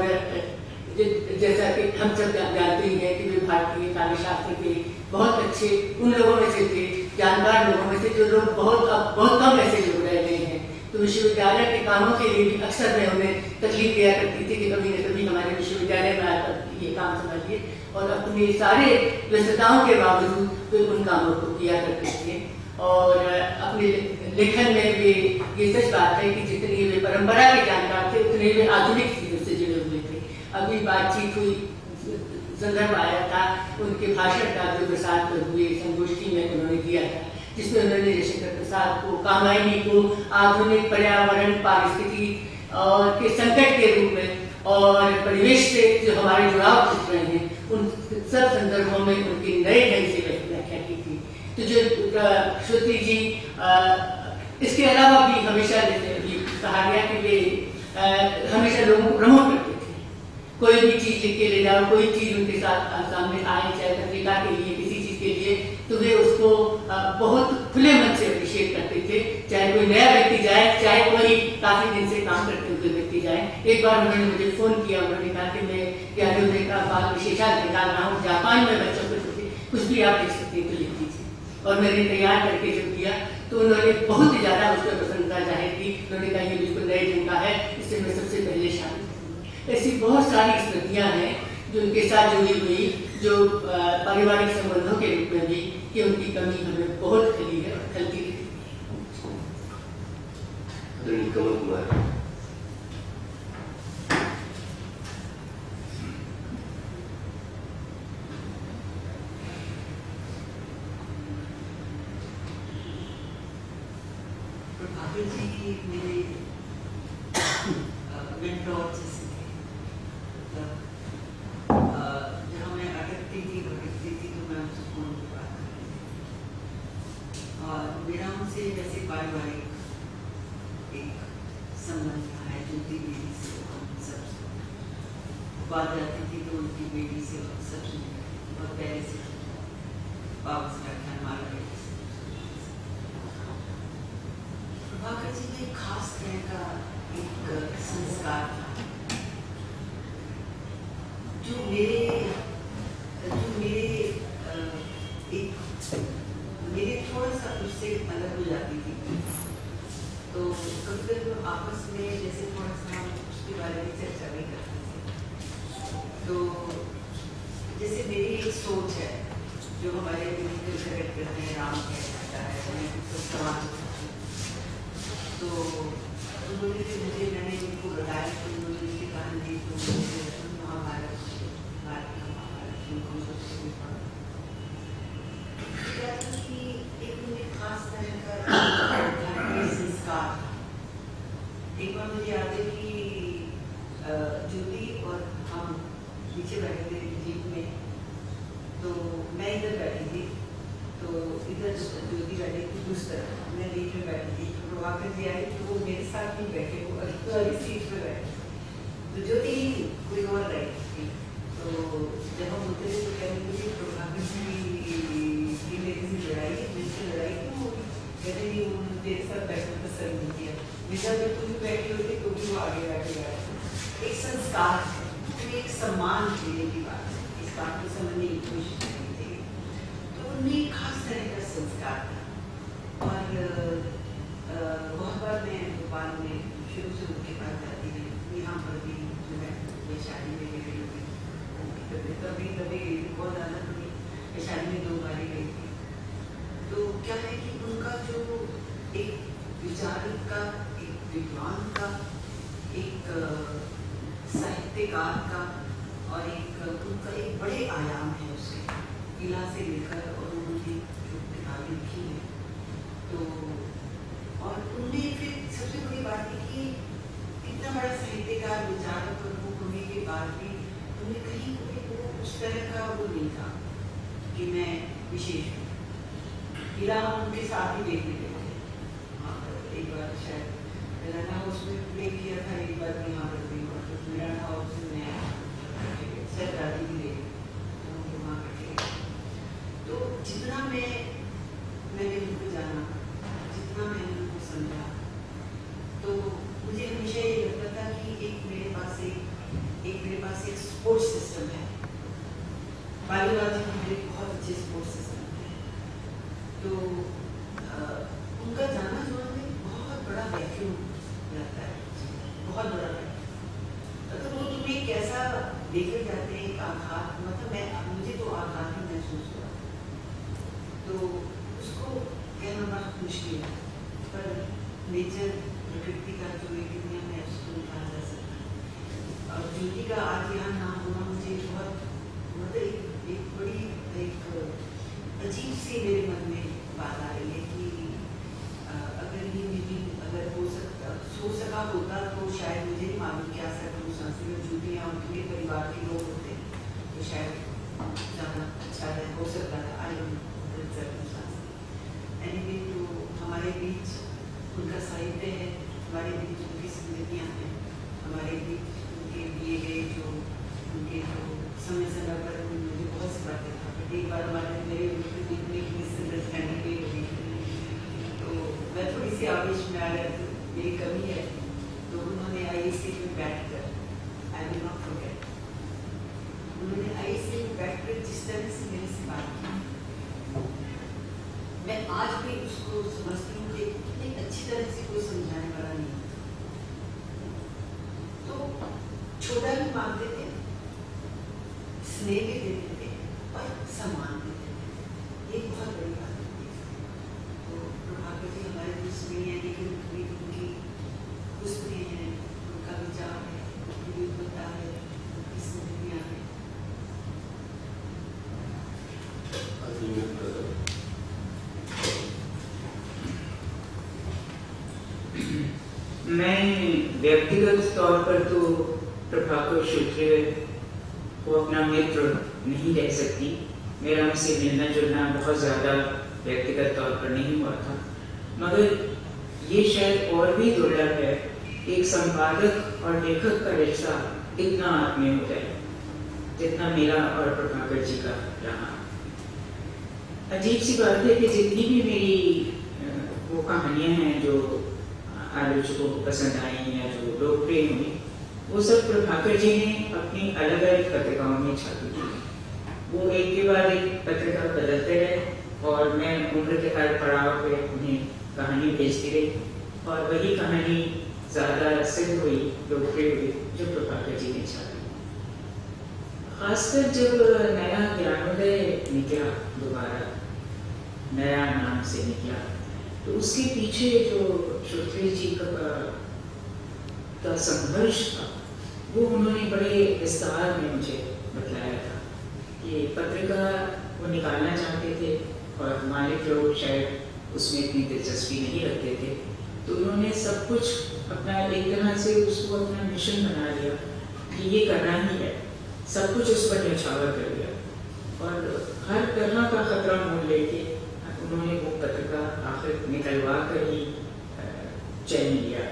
जैसा कि हम सब जानते ही हैं कि वे भारतीय काव्य शास्त्र के बहुत अच्छे उन लोगों में से थे, जानकार लोगों में से, जो लोग बहुत कम ऐसे लोग रह गए हैं। तो विश्वविद्यालय के कामों के लिए भी अक्सर मैं उन्हें तकलीफ दिया करती थी कि कभी न कभी हमारे विश्वविद्यालय में आकर ये काम समझिए, और अपने सारे व्यस्तताओं के बावजूद वे उन कामों को किया करते थे। और अपने लेखन में वे, ये सच बात है कि जितनी वे परंपरा के जानकार थे, उतने वे आधुनिक चीजों से जुड़े हुए थे। अभी बातचीत हुई, संदर्भ आया था उनके भाषण का जो प्रसाद हुए संगोष्ठी में उन्होंने दिया था, जिसमें उन्होंने जयशंकर प्रसाद को, कामायनी को आधुनिक पर्यावरण, पारिस्थिति और के संकट के रूप में और परिवेश से जो हमारे जुड़ाव खींच रहे हैं, उन सब संदर्भों में उनके नए ढंग से व्याख्या की थी। तो जो श्रुति जी, इसके अलावा भी हमेशा कहा गया कि वे हमेशा लोगों को प्रमोट करते थे। कोई भी चीज लिख के ले जाओ, कोई चीज उनके साथ सामने आए, चाहे पत्रिका के लिए, किसी चीज के लिए, तो वे उसको बहुत खुले मन से अप्रिशिएट करते थे। चाहे कोई नया व्यक्ति जाए, चाहे कोई काफी दिन से काम करते हुए व्यक्ति जाए। एक बार उन्होंने मुझे फोन किया, उन्होंने कहा कि मैं ज्ञानोदय का बाल विशेषाल निकाल रहा हूँ, जापान में बच्चों को कुछ भी आप लिख सकते हैं तो लिख दीजिए। और मैंने तैयार करके जब दिया तो उन्होंने बहुत ही ज्यादा उस पर प्रसन्नता जाहिर की। उन्होंने कहा ये बिल्कुल नए ढंग का है, इससे मैं सबसे पहले शामिल हूँ। ऐसी बहुत सारी स्मृतियाँ हैं जो उनके साथ जुड़ी हुई, जो पारिवारिक संबंधों के रूप में भी कि उनकी कमी हमें बहुत खली है और खलती है। कमल कुमार, प्रभाकर जी मेरे मेंटोर जैसे थे। जहाँ मैं अटकती थी तो मैं उनसे फोन पर बात करती थी। और मेरा उनसे वैसे पारिवारिक एक संबंध रहा है। उनकी बेटी से सब बात जाती थी तो उनकी बेटी से सब बहुत पहले से वापस व्याख्यान मार रहे थे। प्रभाकर जी में खास तरह का एक संस्कार था जो मेरे थोड़ा सा उससे अलग हो जाती थी। तो कभी कभी हम आपस में जैसे थोड़ा सा उसके बारे में चर्चा भी करते थे। तो जैसे मेरी एक सोच है जो हमारे जगत करते हैं, राम कह सकता है तो समाज। तो उन्होंने भी मैंने उनको बताया कि उन्होंने उसकी कहानी तो महाभारत उनको सबसे क्या था कि एक उन्हें खास तरह का धार्मिक संस्कार था। एक बार मुझे याद है कि ज्योति और हम नीचे बैठे थे जीप में, तो मैं इधर बैठी थी, तो ज्योति बैठी थी दूसरी तरफ, मैं बीच में बैठी थी। तो प्रभाकर जी आए तो वो मेरे साथ नहीं बैठे, वो अगली सीट पे बैठे। तो ज्योति कोई और रही थी। तो जब हम होते थे तो कहते थे प्रभाकर जी की मेरी से लड़ाई है, जिससे लड़ाई क्यों होगी? कहते नहीं वो मेरे साथ बैठना पसंद नहीं किया। विजा जब तुम बैठी होती तो भी वो आगे बैठे गया। एक संस्कार है, एक सम्मान देने की बात है, इस बात को समझने की कोशिश करनी चाहिए। तो उनमें एक खास तरह का संस्कार था। और बहुत बार मैं भोपाल में शुरू से उनके पास जाती थी, यहाँ पर भी जो है ये शादी में गई हुई कभी कभी बहुत ज़्यादा थी, शादी में 2 बार गई थी। तो क्या है कि उनका जो एक विचारक का, एक विद्वान का, एक साहित्यकार का और एक उनका एक बड़े आयाम है उसके किला से लेकर, और उन्होंने जो किताबें लिखी हैं। तो और उनने फिर सबसे बड़ी बात है कि इतना बड़ा साहित्यकार, विचारक और वो होने के बाद भी उन्हें कहीं वो उस तरह का वो नहीं था कि मैं विशेष हूँ। किला हम उनके साथ ही देखने गए थे, वहाँ पर एक बार शायद मिराना हाउस में प्ले किया था, एक बार यहाँ पर भी हुआ। तो मिराना हाउस में सहदादी भी गई, तो वहाँ बैठे। तो जितना मैंने उनको जाना, जितना मैंने उनको समझा, तो मुझे हमेशा ये लगता था कि एक मेरे पास एक स्पोर्ट्स सिस्टम है। बालीबाजी में बहुत अच्छे स्पोर्ट्स सिस्टम है। तो उनका जाना जो है बहुत बड़ा वैक्यूम लगता है, बहुत बड़ा वैक्यूम। अगर वो तुम्हें कैसा लेकर जाते हैं, एक आघात, मतलब मुझे तो आघात ही महसूस हुआ। तो उसको कहना बड़ा मुश्किल है, पर नेचर, प्रकृति का जो एक दुनिया में उसको निकाला जा सकता है। और ज्योति का आज यहाँ नाम होना मुझे बहुत मतलब एक बड़ी एक अजीब सी मेरे मन में बात आ रही है कि अगर ये मीटिंग अगर हो सका होता तो शायद मुझे नहीं मालूम क्या सर्कमस्टांसेस में ज्योति या उनके परिवार के लोग होते तो शायद ज़्यादा अच्छा हो सकता था। आई एनीवे, तो हमारे बीच उनका साहित्य है, हमारे बीच उनकी स्मृतियाँ हैं, हमारे बीच उनके दिए गए जो उनके जो समय पर मुझे बहुत सी बातें था। एक बार हमारे मेरे उनको देखने की मिसअंडरस्टैंडिंग भी हुई, तो मैं थोड़ी सी आवेश में आ रहा थी, मेरी कमी है। तो उन्होंने IAC में बैठ कर, आई विल नॉट फॉरगेट, उन्होंने IAC में बैठ कर जिस तरह से मेरे से बात की, मैं आज भी उसको समझती हूँ कि इतनी अच्छी तरह से कोई समझाने वाला नहीं। तो छोटा भी मांगते थे, स्नेह भी देते थे और सम्मान भी देते थे। ये बहुत बड़ी बात है। तो प्रभाकर जी हमारे बीच में है, लेकिन उनकी पुस्तकें हैं, उनका विचार है, उनकी विद्वता है, उनकी स्मृतियाँ हैं। मैं व्यक्तिगत तौर पर तो प्रभाकर सूत्रे को अपना मित्र नहीं कह सकती। मेरा उनसे मिलना जुलना बहुत ज़्यादा व्यक्तिगत तौर पर नहीं हुआ था, मगर ये शायद और भी दुर्लभ है एक संपादक और लेखक का रिश्ता इतना आत्मीय हो जाए जितना मेरा और प्रभाकर जी का रहा। अजीब सी बात है कि जितनी भी मेरी वो कहानियाँ हैं जो आलोचकों को पसंद आई या जो लोकप्रिय हुई, वो सब प्रभाकर जी ने अपनी अलग अलग पत्रिकाओं में छापी थी। वो एक के बाद एक पत्रिका बदलते रहे और मैं उम्र के हर पड़ाव पे उन्हें कहानी भेजती रही और वही कहानी ज़्यादा सिद्ध हुई, लोकप्रिय हुई जो प्रभाकर जी ने छापी। खासकर जब नया ज्ञानोदय निकला, दोबारा नया नाम से निकला, तो उसके पीछे जो सूत्रे जी का संघर्ष था वो उन्होंने बड़े विस्तार में मुझे बतलाया था। ये पत्रिका वो निकालना चाहते थे और मालिक लोग शायद उसमें इतनी दिलचस्पी नहीं रखते थे, तो उन्होंने सब कुछ अपना एक तरह से उसको अपना मिशन बना लिया कि ये करना ही है, सब कुछ उस पर न्यौछावर कर दिया और हर तरह का खतरा मोल लेके उन्होंने वो पत्रिका आखिर निकलवा कर ही चैन लिया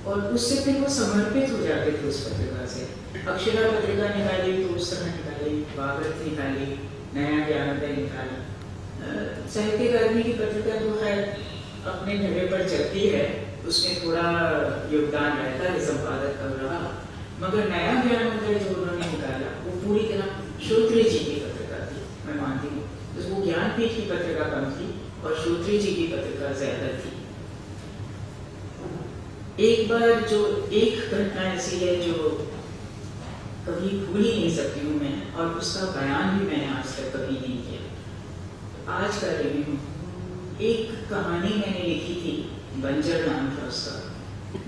और उससे फिर वो समर्पित हो जाते थे उस पत्रिका से। अक्षरा पत्रिका निकाली तो उस तरह निकाली, वागर्त निकाली, नया ज्ञानोदय निकाला। साहित्य अकादमी की पत्रिका तो खैर अपने जगह पर चलती है, उसमें थोड़ा योगदान रहता है संपादक का रहा, मगर नया ज्ञानोदय जो उन्होंने निकाला वो पूरी तरह श्रोत्री जी की पत्रिका थी। मैं मानती हूँ तो वो ज्ञानपीठ की पत्रिका कम थी और श्रोत्री जी की पत्रिका ज्यादा थी। एक बार जो एक घटना ऐसी है जो कभी भूल ही नहीं सकती हूँ मैं, और उसका बयान भी मैंने आज तक कभी नहीं किया। आज कर रही हूँ। एक कहानी मैंने लिखी थी, बंजर नाम था उसका,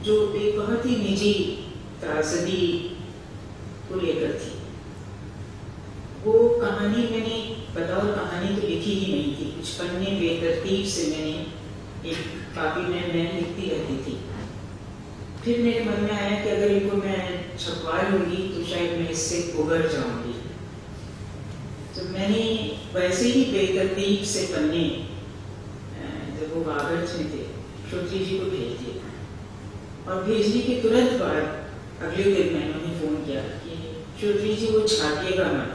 जो एक बहुत ही निजी त्रासदी को लेकर थी। वो कहानी मैंने बतौर कहानी तो लिखी ही नहीं थी, कुछ पन्ने बेतरतीब से मैंने एक कापी में मैं लिखती रहती थी। फिर मेरे मन में आया कि अगर इनको मैं छपवा लूंगी तो शायद मैं इससे उबर जाऊंगी। तो मैंने वैसे ही बेतरतीब से पन्ने जब वो वागर्त में थे श्रोत्री जी को भेज दिए, और भेजने के तुरंत बाद अगले दिन मैंने उन्हें फोन किया कि श्रोत्री जी वो छापिएगा मत,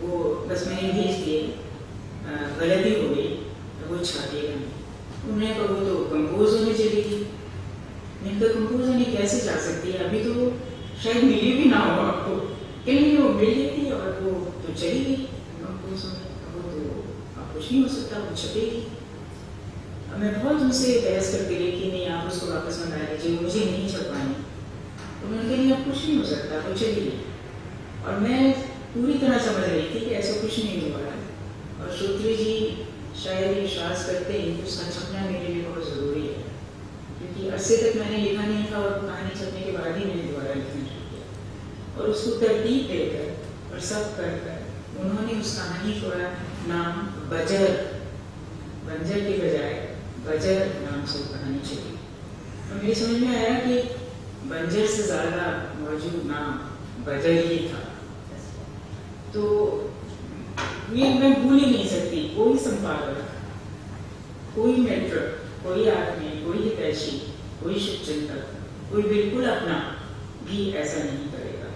वो बस मैंने भेज दिए, गलती हो गई, वो छापिएगा नहीं। उन्होंने कहा वो तो कंपोज होने चलेगी। नहीं तो कंपोज होने कैसे जा सकती है, अभी तो शायद मिली भी ना हो आपको, कहीं वो मिल गई थी और वो तो चली गई कंपोज होने, वो तो आप कुछ नहीं हो सकता, वो छपेगी। मैं बहुत उनसे बहस करती रही कि नहीं आप उसको वापस मंगा लीजिए, मुझे नहीं छपवानी। उन्होंने कहा नहीं आप कुछ नहीं हो सकता, वो चली गई। और मैं पूरी तरह समझ रही थी कि ऐसा कुछ नहीं हुआ है, और श्रोत्री जी शायद विश्वास करते हैं कि उसका छपना मेरे लिए बहुत ज़रूरी है, क्योंकि अरसे तक मैंने लिखा नहीं था और कहानी छपने के बाद ही मैंने दोबारा लिखना शुरू किया। और उसको तरतीब देकर और सब कर कर उन्होंने उस कहानी का नाम बंजर के बजाय बजर नाम से कहानी चली। और मेरी समझ में आया कि बंजर से ज़्यादा मौजूद नाम बजर ही था। तो ये मैं भूल ही नहीं सकती, कोई संपादक, कोई मित्र, कोई आदमी, कोई हितैषी, कोई शुभचिंतक, कोई बिल्कुल अपना भी ऐसा नहीं करेगा।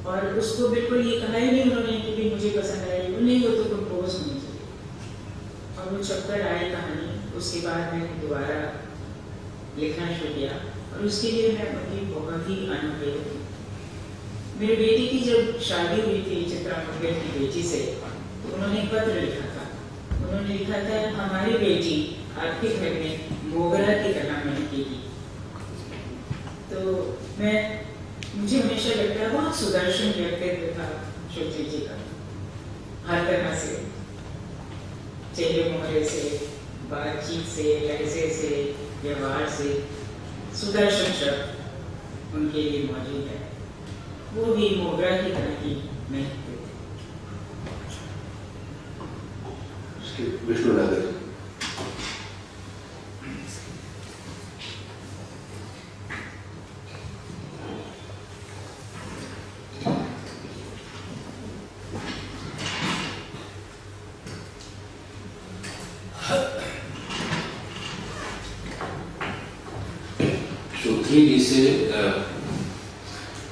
और उसको बिल्कुल ये कहा ही नहीं उन्होंने कि भी मुझे पसंद आई, नहीं वो तो कंपोज होनी चाहिए। और वो चक्कर आई कहानी, उसके बाद मैंने दोबारा लिखना शुरू किया, और उसके लिए मैं अपनी बहुत ही अनुभवी थी। मेरी बेटी की जब शादी हुई थी चित्रा मुखर्जी की बेटी से, तो उन्होंने एक पत्र लिखा था। उन्होंने लिखा था हमारी बेटी आपके घर में मोगरा की तरह महकेगी। तो मुझे हमेशा लगता है बहुत सुदर्शन व्यक्तित्व था श्रोत्री जी का, हर तरह से, चेहरे मोहरे से, बातचीत से, लहजे से, व्यवहार से, सुदर्शन शब्द उनके लिए मौजूद है। वो भी मोगरा की तरह ही महकते थे। विष्णुनगर श्रोत्री जी से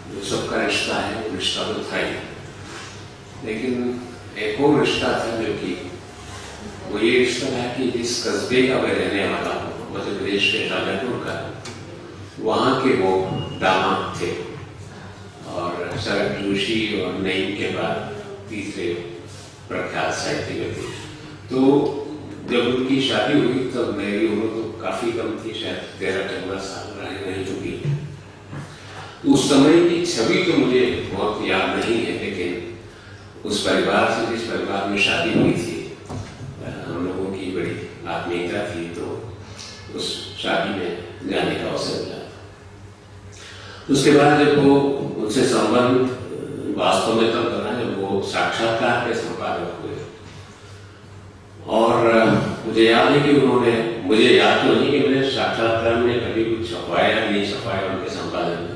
जो सबका रिश्ता है वो रिश्ता तो था ही, लेकिन एक और रिश्ता था जो कि वो ये रिश्ता था कि जिस कस्बे का मैं रहने वाला हूँ, मध्य प्रदेश के शाजापुर का, वहाँ के वो दामाद थे, और शरद जोशी और नईम के बाद तीसरे प्रख्यात साहित्यिक थे। तो जब उनकी शादी हुई तब मेरी उम्र तो काफी कम थी, शायद 13-14 साल रह चुकी। उस समय की छवि तो मुझे बहुत याद नहीं है, लेकिन उस परिवार से, जिस परिवार में शादी हुई थी, हम लोगों की बड़ी आत्मीयता थी, तो उस शादी में जाने का अवसर मिला। उसके बाद जब वो उनसे संबंध वास्तव में तब बना जब वो साक्षात्कार के संपादक हुए, और मुझे याद है कि उन्होंने, मुझे याद तो नहीं कि मैंने साक्षात्कार में कभी कुछ छपवाया नहीं छपवाया उनके संपादन में,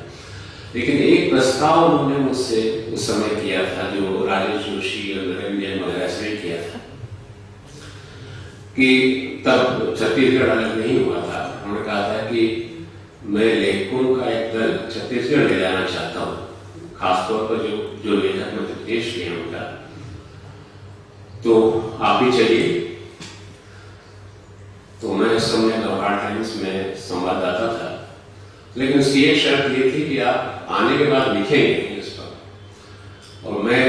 लेकिन एक प्रस्ताव उन्होंने मुझसे उस समय किया था जो राजेश जोशी और नरेंद्र वगैरह से किया था। कि तब छत्तीसगढ़ अलग नहीं हुआ था। उन्होंने कहा था कि मैं लेखकों का एक दल छत्तीसगढ़ ले जाना चाहता हूँ, खासतौर पर जो लेखक मध्य प्रदेश के हैं उनका, तो आप ही चलिए। तो मैं उस समय नवभारत टाइम्स में संवाददाता था, लेकिन उसकी एक शर्त ये थी कि आप आने के बाद लिखेंगे इस पर। और मैं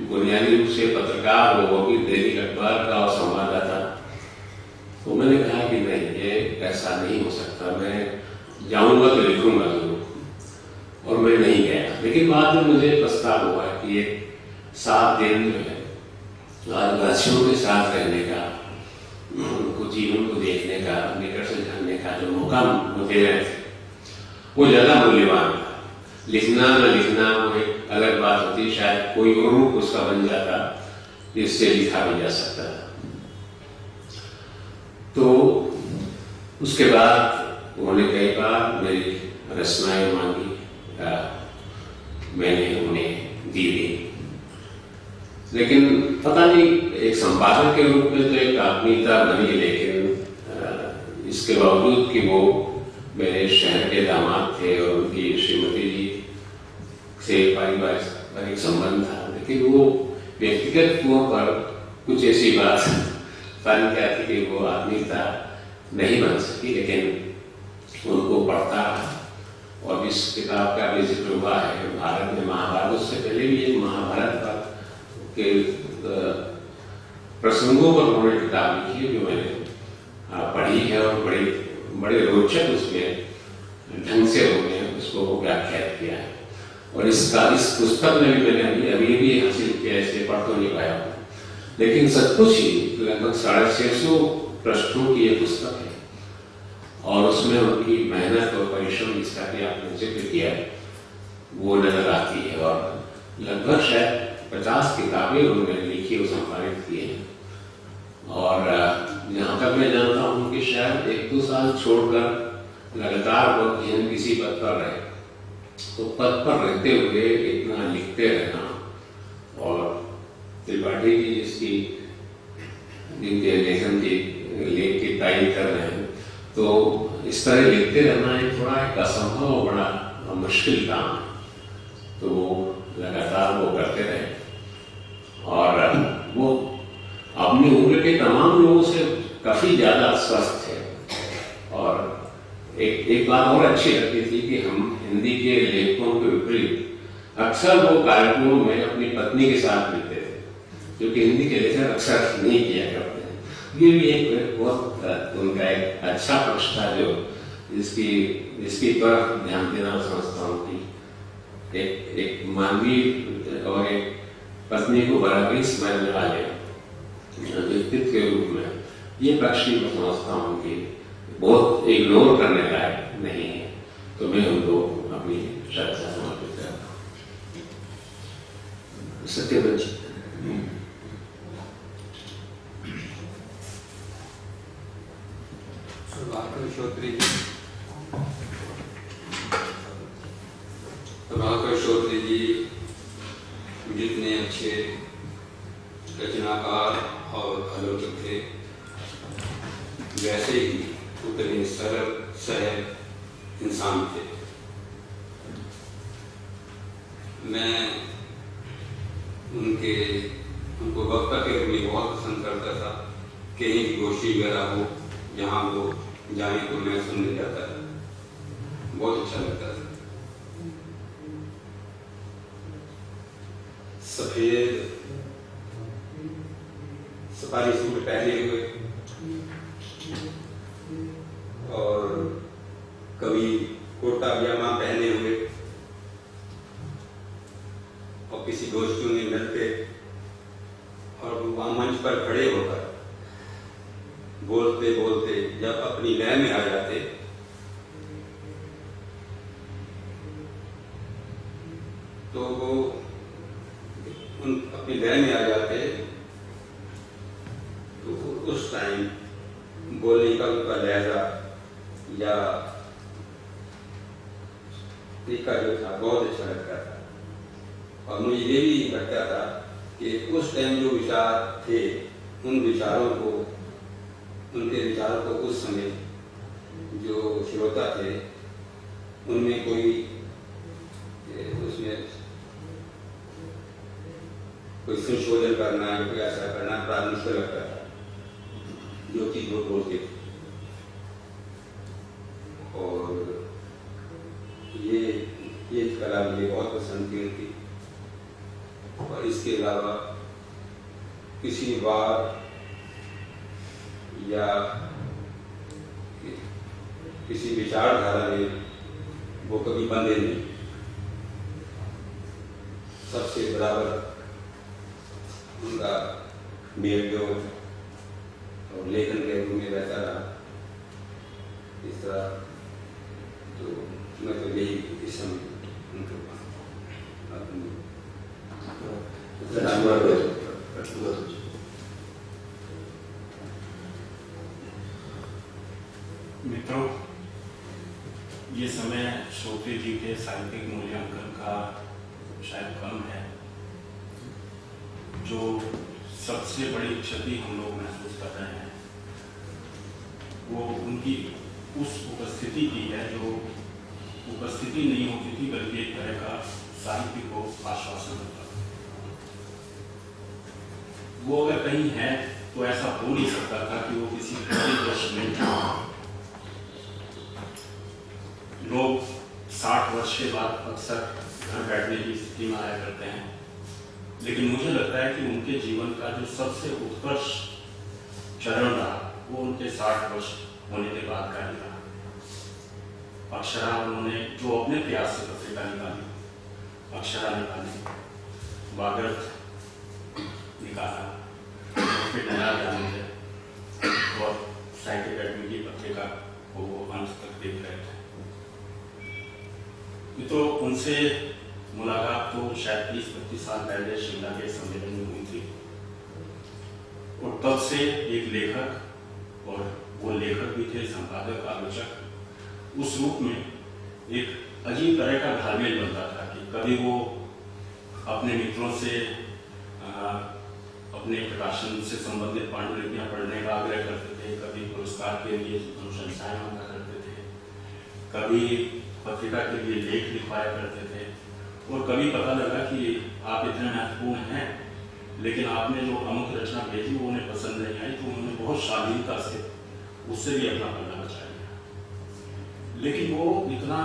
बुनियादी रूप से पत्रकार हो, वो भी दैनिक अखबार का और संवाददाता, तो मैंने कहा कि नहीं, ये ऐसा नहीं हो सकता, मैं जाऊंगा तो लिखूंगा जरूर। और मैं नहीं गया। लेकिन बाद में मुझे पछतावा हुआ कि ये 7 दिन जो है आदिवासियों के साथ रहने का, उनको जीवन को देखने का, निकट से जानने का जो मौका मुझे रहे थे, वो ज्यादा मूल्यवान था। लिखना न लिखना वो एक अलग बात होती, शायद कोई और रूप उसका बन जाता जिससे लिखा भी जा सकता था। तो उसके बाद उन्होंने कई बार मेरी रचनाएं मांगी, मैंने उन्हें दी दी। लेकिन पता नहीं, एक संपादक के रूप में तो एक आत्मीयता बनी, लेकिन इसके बावजूद कि वो मेरे शहर के दामाद थे और उनकी श्रीमती जी से पारिवारिक संबंध था, लेकिन वो व्यक्तिगत तौर पर कुछ ऐसी बात पानी क्या थी कि वो आत्मीयता नहीं बन सकी। लेकिन उनको पढ़ता रहा। और इस किताब का भी जिक्र हुआ है, भारत में महाभारत, उससे पहले भी एक महाभारत के प्रसंगों पर उन्होंने किताब लिखी है, जो मैंने पढ़ी है और बड़े रोचक उसमें ढंग से उन्होंने उसको व्याख्यात किया है। और इस पुस्तक में भी मैंने अभी भी हासिल किया, इसलिए पढ़ तो नहीं पाया, लेकिन सचमुच ही लगभग 650 पृष्ठों की ये पुस्तक है। और उसमें उनकी मेहनत और परिश्रम, जिसका भी आपने जिक्र किया है, वो नजर आती है। और लगभग शायद 50 किताबें उन्होंने लिखी और संपादित की हैं। और जहाँ तक मैं जानता हूँ कि शायद 1-2 साल छोड़कर लगातार वो किसी पद पर रहे। तो पद पर रहते हुए इतना लिखते रहना, और त्रिपाठी जी जिनके लेखन की लेख की तारीफ कर रहे हैं, तो इस तरह लिखते रहना एक थोड़ा एक असंभव और बड़ा मुश्किल काम है। तो वो लगातार वो करते रहे, और वो अपनी उम्र के तमाम लोगों से काफी ज्यादा स्वस्थ थे। और एक बात और अच्छी लगती थी कि हम हिंदी के लेखकों के विपरीत अक्सर वो कार्यक्रमों में अपनी पत्नी के साथ मिलते थे, जो कि हिंदी के लेखक अक्सर नहीं किया करते हैं। ये भी एक बहुत उनका एक अच्छा पक्ष था, जो जिसकी तरफ ध्यान देना समझता हूँ कि एक मानवीय और एक पत्नी को बराबरी समझने वाले व्यक्तित्व के रूप में ये पक्ष भी मैं समझता हूँ कि बहुत इग्नोर करने लायक नहीं है। तो मैं उनको अपनी श्रद्धा समर्पित करता हूँ। सत्यव्रत जी, प्रभाकर श्रोत्री जी जितने अच्छे रचनाकार और आलोचक थे, वैसे ही उतने सरल सहज इंसान थे। मैं उनको वक्ता के रूप में बहुत पसंद करता था। कहीं की गोष्ठी वगैरह हो, जहाँ वो जाने को मैं सुनने जाता था, बहुत अच्छा लगता था। सफेद सफारी सूट पहने हुए और कभी कुर्ता पजामा पहने हुए, और किसी दोस्तों में मिलते और वहां मंच पर खड़े होकर बोलते बोलते जब अपनी लय में आ जाते, तो वो अपनी लय में आ जाते, तो उस टाइम बोलने का उनका लहजा या तरीका जो था बहुत अच्छा लगता था। और मुझे ये भी लगता था कि उस टाइम जो विचार थे, उन विचारों को उनके विचारों को उस समय जो श्रोता थे उनमें कोई उसमें कोई संशोधन करना या कोई ऐसा करना बड़ा मुश्किल लगता था, जो चीज वो बोलते थे। और ये कला मुझे बहुत पसंद थी उनकी। और इसके अलावा किसी बार या किसी विचारधारा में वो कभी बंधे नहीं, सबसे बराबर उनका मेल जो और लेखन के रूप में रहता रहा। इस तरह तो मैं तो यही इस समय उनके मित्रों, ये समय श्रोत्री जी के साहित्यिक मूल्यांकन का शायद कम है। जो सबसे बड़ी क्षति हम लोग महसूस कर रहे हैं वो उनकी उस उपस्थिति की है जो उपस्थिति नहीं होती थी, बल्कि एक तरह का साहित्य को आश्वासन होता था। वो अगर कहीं है तो ऐसा हो नहीं सकता था कि वो किसी दृश्य में लोग 60 वर्ष के बाद अक्सर घर बैठने की स्थिति में आया करते हैं, लेकिन मुझे लगता है कि उनके जीवन का जो सबसे उत्कर्ष चरण रहा वो उनके 60 वर्ष होने के बाद का ही रहा। अक्षरा उन्होंने जो अपने प्रयास से पत्रिका निकाली, अक्षरा निकाली, वागर्थ निकाला, फिर नया ज्ञानोदय और साहित्य अकादमी की पत्रिका को वो अंत तक देख रहे थे। तो उनसे मुलाकात तो शायद 30-35 साल पहले शिमला के सम्मेलन में हुई थी, और तब से एक लेखक, और वो लेखक भी थे संपादक आलोचक, उस रूप में एक अजीब तरह का घालमेल बनता था कि कभी वो अपने मित्रों से अपने प्रकाशन से संबंधित पांडुलिपियां पढ़ने का आग्रह करते थे, कभी पुरस्कार के लिए अनुशंसाएं मांगा करते थे, कभी पत्रिका के लिए लेख लिखवाया करते थे, और कभी पता लगा कि आप इतने महत्वपूर्ण हैं लेकिन आपने जो अमुक रचना भेजी वो उन्हें पसंद नहीं आई, तो उन्होंने बहुत शालीनता से उससे भी अपना पल्ला बचा लिया। लेकिन वो इतना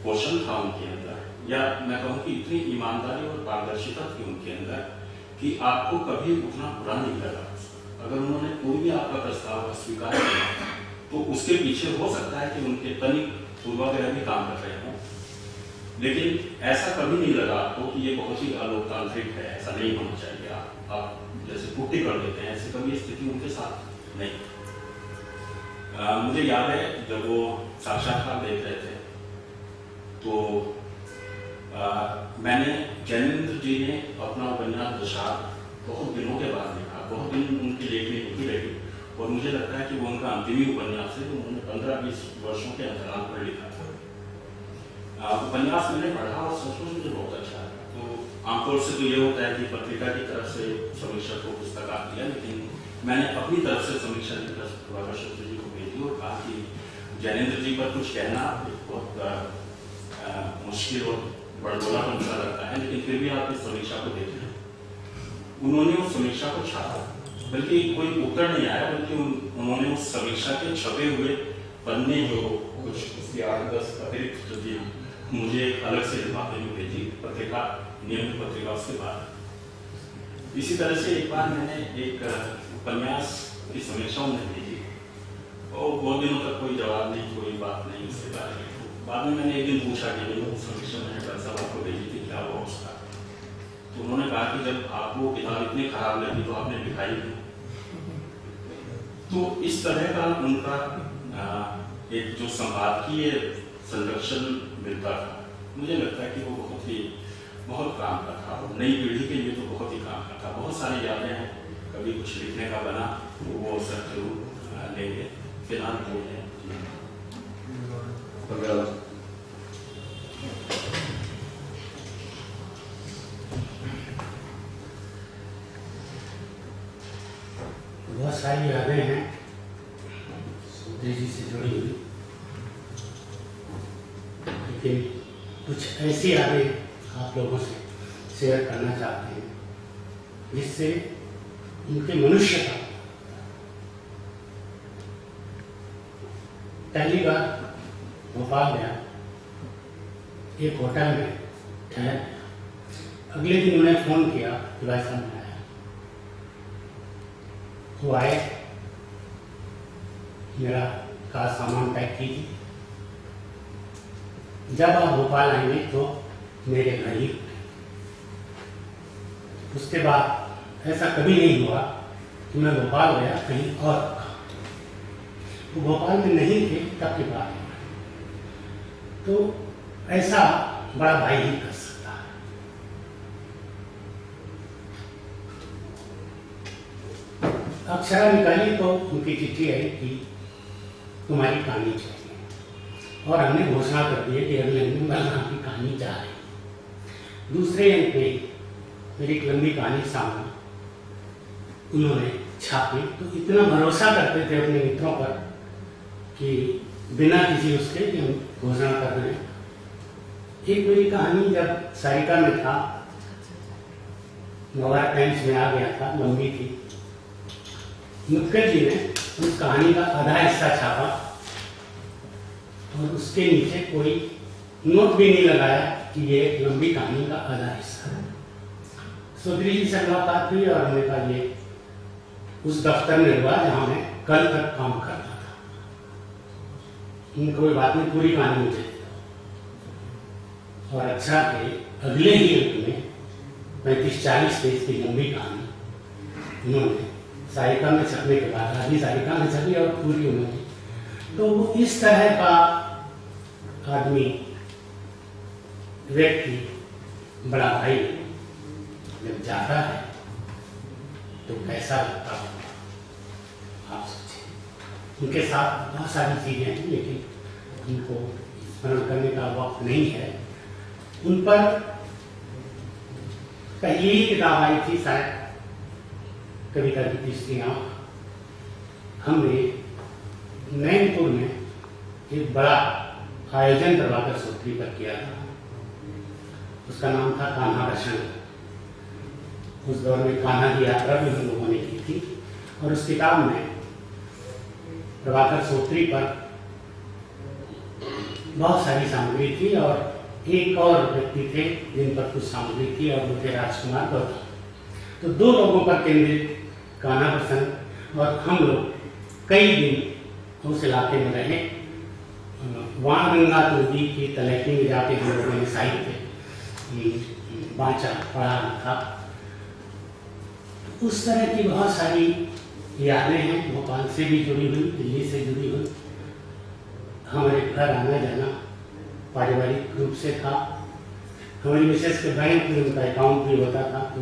कौशल था उनके अंदर, या मैं कहूँ कि इतनी ईमानदारी और पारदर्शिता थी उनके अंदर कि आपको कभी उतना बुरा नहीं लगा। अगर उन्होंने कोई भी आपका प्रस्ताव स्वीकार किया तो उसके पीछे हो सकता है कि उनके तनिक पूर्वाग्रह भी काम कर रहे हों, लेकिन ऐसा कभी नहीं लगा आपको कि ये बहुत ही अलोकतांत्रिक है, ऐसा नहीं होना चाहिए, आप जैसे पुट्टी कर देते हैं, ऐसी कभी स्थिति उनके साथ नहीं। मुझे याद है जब वो साक्षात्कार देख रहे थे तो मैंने जैनेन्द्र जी ने अपना उपन्यास दशात बहुत दिनों के बाद लिखा, बहुत दिन उनकी लेखनी होती रही, और मुझे लगता है कि वो उनका अंतिम ही उपन्यास है, तो उन्होंने 15-20 वर्षों के अंतराल पर लिखा था। उपन्यास मैंने पढ़ा और सचमुच मुझे बहुत अच्छा लगा। तो आमतौर से तो ये होता है कि पत्रिका की तरफ से समीक्षक को पुस्तक आती है, लेकिन मैंने अपनी तरफ से समीक्षा की प्रभाकर शुक्ल जी को भेजी और कहा कि जैनेन्द्र जी पर कुछ कहना बहुत मुश्किल और बड़बोलापन सा लगता है, लेकिन फिर भी आप इस समीक्षा को देख लें। उन्होंने उस समीक्षा को छापा, बल्कि कोई उत्तर नहीं आया, बल्कि उन्होंने उस समीक्षा के छपे हुए पन्ने जो कुछ उसके 8-10 अतिरिक्त जो थी मुझे अलग से लिफाफे में भेजी, पत्रिका नियमित पत्रिका उसके बाद। इसी तरह से एक बार मैंने एक उपन्यास की समीक्षा उन्हें भेजी और बहुत दिनों तक कोई जवाब नहीं, कोई बात नहीं उसके बारे में। बाद में मैंने एक दिन पूछा कि वो समीक्षा मैंने कल साहब आपको भेजी थी, क्या हुआ उसका? तो उन्होंने कहा कि जब आपको किताब इतनी खराब लगी तो आपने लिखाई नहीं। तो इस तरह का उनका एक जो संपादकीय संरक्षण मिलता था, मुझे लगता है कि वो बहुत काम का था, और नई पीढ़ी के लिए तो बहुत ही काम का था। बहुत सारी यादें हैं, कभी कुछ लिखने का बना तो वो अवसर जरूर लेंगे। फिलहाल तो है वह सारी यादें हैं सूत्री जी से जुड़ी हुई, लेकिन कुछ ऐसी यादें आप लोगों से शेयर करना चाहते हैं जिससे उनके मनुष्य का। पहली बार भोपाल गया, एक होटल में ठहर गया। अगले दिन उन्हें फोन किया कि भाई साहब मैं आया। वो आए, मेरा का सामान पैक कीजिए, जब आप भोपाल आएंगे तो मेरे घर ही। उसके बाद ऐसा कभी नहीं हुआ कि मैं भोपाल गया कहीं और। वो भोपाल में नहीं थे तब की बात है। तो ऐसा बड़ा भाई ही कर सकता है। अक्षरा निकाली तो उनकी चिट्ठी आई कि तुम्हारी कहानी चाहिए, और हमने घोषणा कर दी है कि अगले दिन बलराम की कहानी जा रही। दूसरे अंक में मेरी एक लंबी कहानी सामने उन्होंने छापी। तो इतना भरोसा करते थे अपने मित्रों पर कि बिना किसी उसके कि हम घोषणा कर रहे हैं। एक मेरी कहानी जब सारिका में था, नवभारत टाइम्स में आ गया था, लंबी थी। मुत्कर जी ने उस कहानी का आधा हिस्सा छापा और उसके नीचे कोई नोट भी नहीं लगाया कि ये एक लंबी कहानी का आधा हिस्सा है। सूत्री जी से मुलाकात हुई और हमने कहा ये उस दफ्तर में हुआ जहां मैं कल तक काम करता था। कोई बात नहीं, पूरी कहानी मुझे। और अच्छा के अगले ही अंक में 35-40 पेज की लंबी कहानी उन्होंने सारिका में छपने के बाद आधी सारिका में छपी और पूरी उन्होंने। तो वो इस तरह का आदमी, व्यक्ति, बड़ा भाई जब जाता है तो कैसा लगता होगा आप सोचिए। उनके साथ बहुत सारी चीजें हैं लेकिन उनको स्मरण करने का वक्त नहीं है। उन पर पहली ही किताब आई थी शायद, कविता की तीसरी आंख। हमने नैनपुर में एक बड़ा आयोजन प्रभाकर सूत्री पर किया था। उसका नाम था कान्हा दर्शन। उस दौर में कान्हा की यात्रा भी हम लोगों ने की थी और उस किताब में प्रभाकर सूत्री पर बहुत सारी सामग्री थी और एक और व्यक्ति थे जिन पर कुछ सामग्री थी और वो थे राजकुमार गौतम। तो दो लोगों पर केंद्रित कान्हा प्रसंग। और हम लोग कई दिन उस इलाके में रहे। वाणगंगा नदी की तलहटी में जाके हम लोगों ने साहित्य बाँचा, पढ़ा था। उस तरह की बहुत सारी यादें हैं, भोपाल से भी जुड़ी हुई, दिल्ली से जुड़ी हुई। हमारे घर आना जाना पारिवारिक रूप से था। हमारी मिसेस के बैंक में उनका अकाउंट भी होता था, तो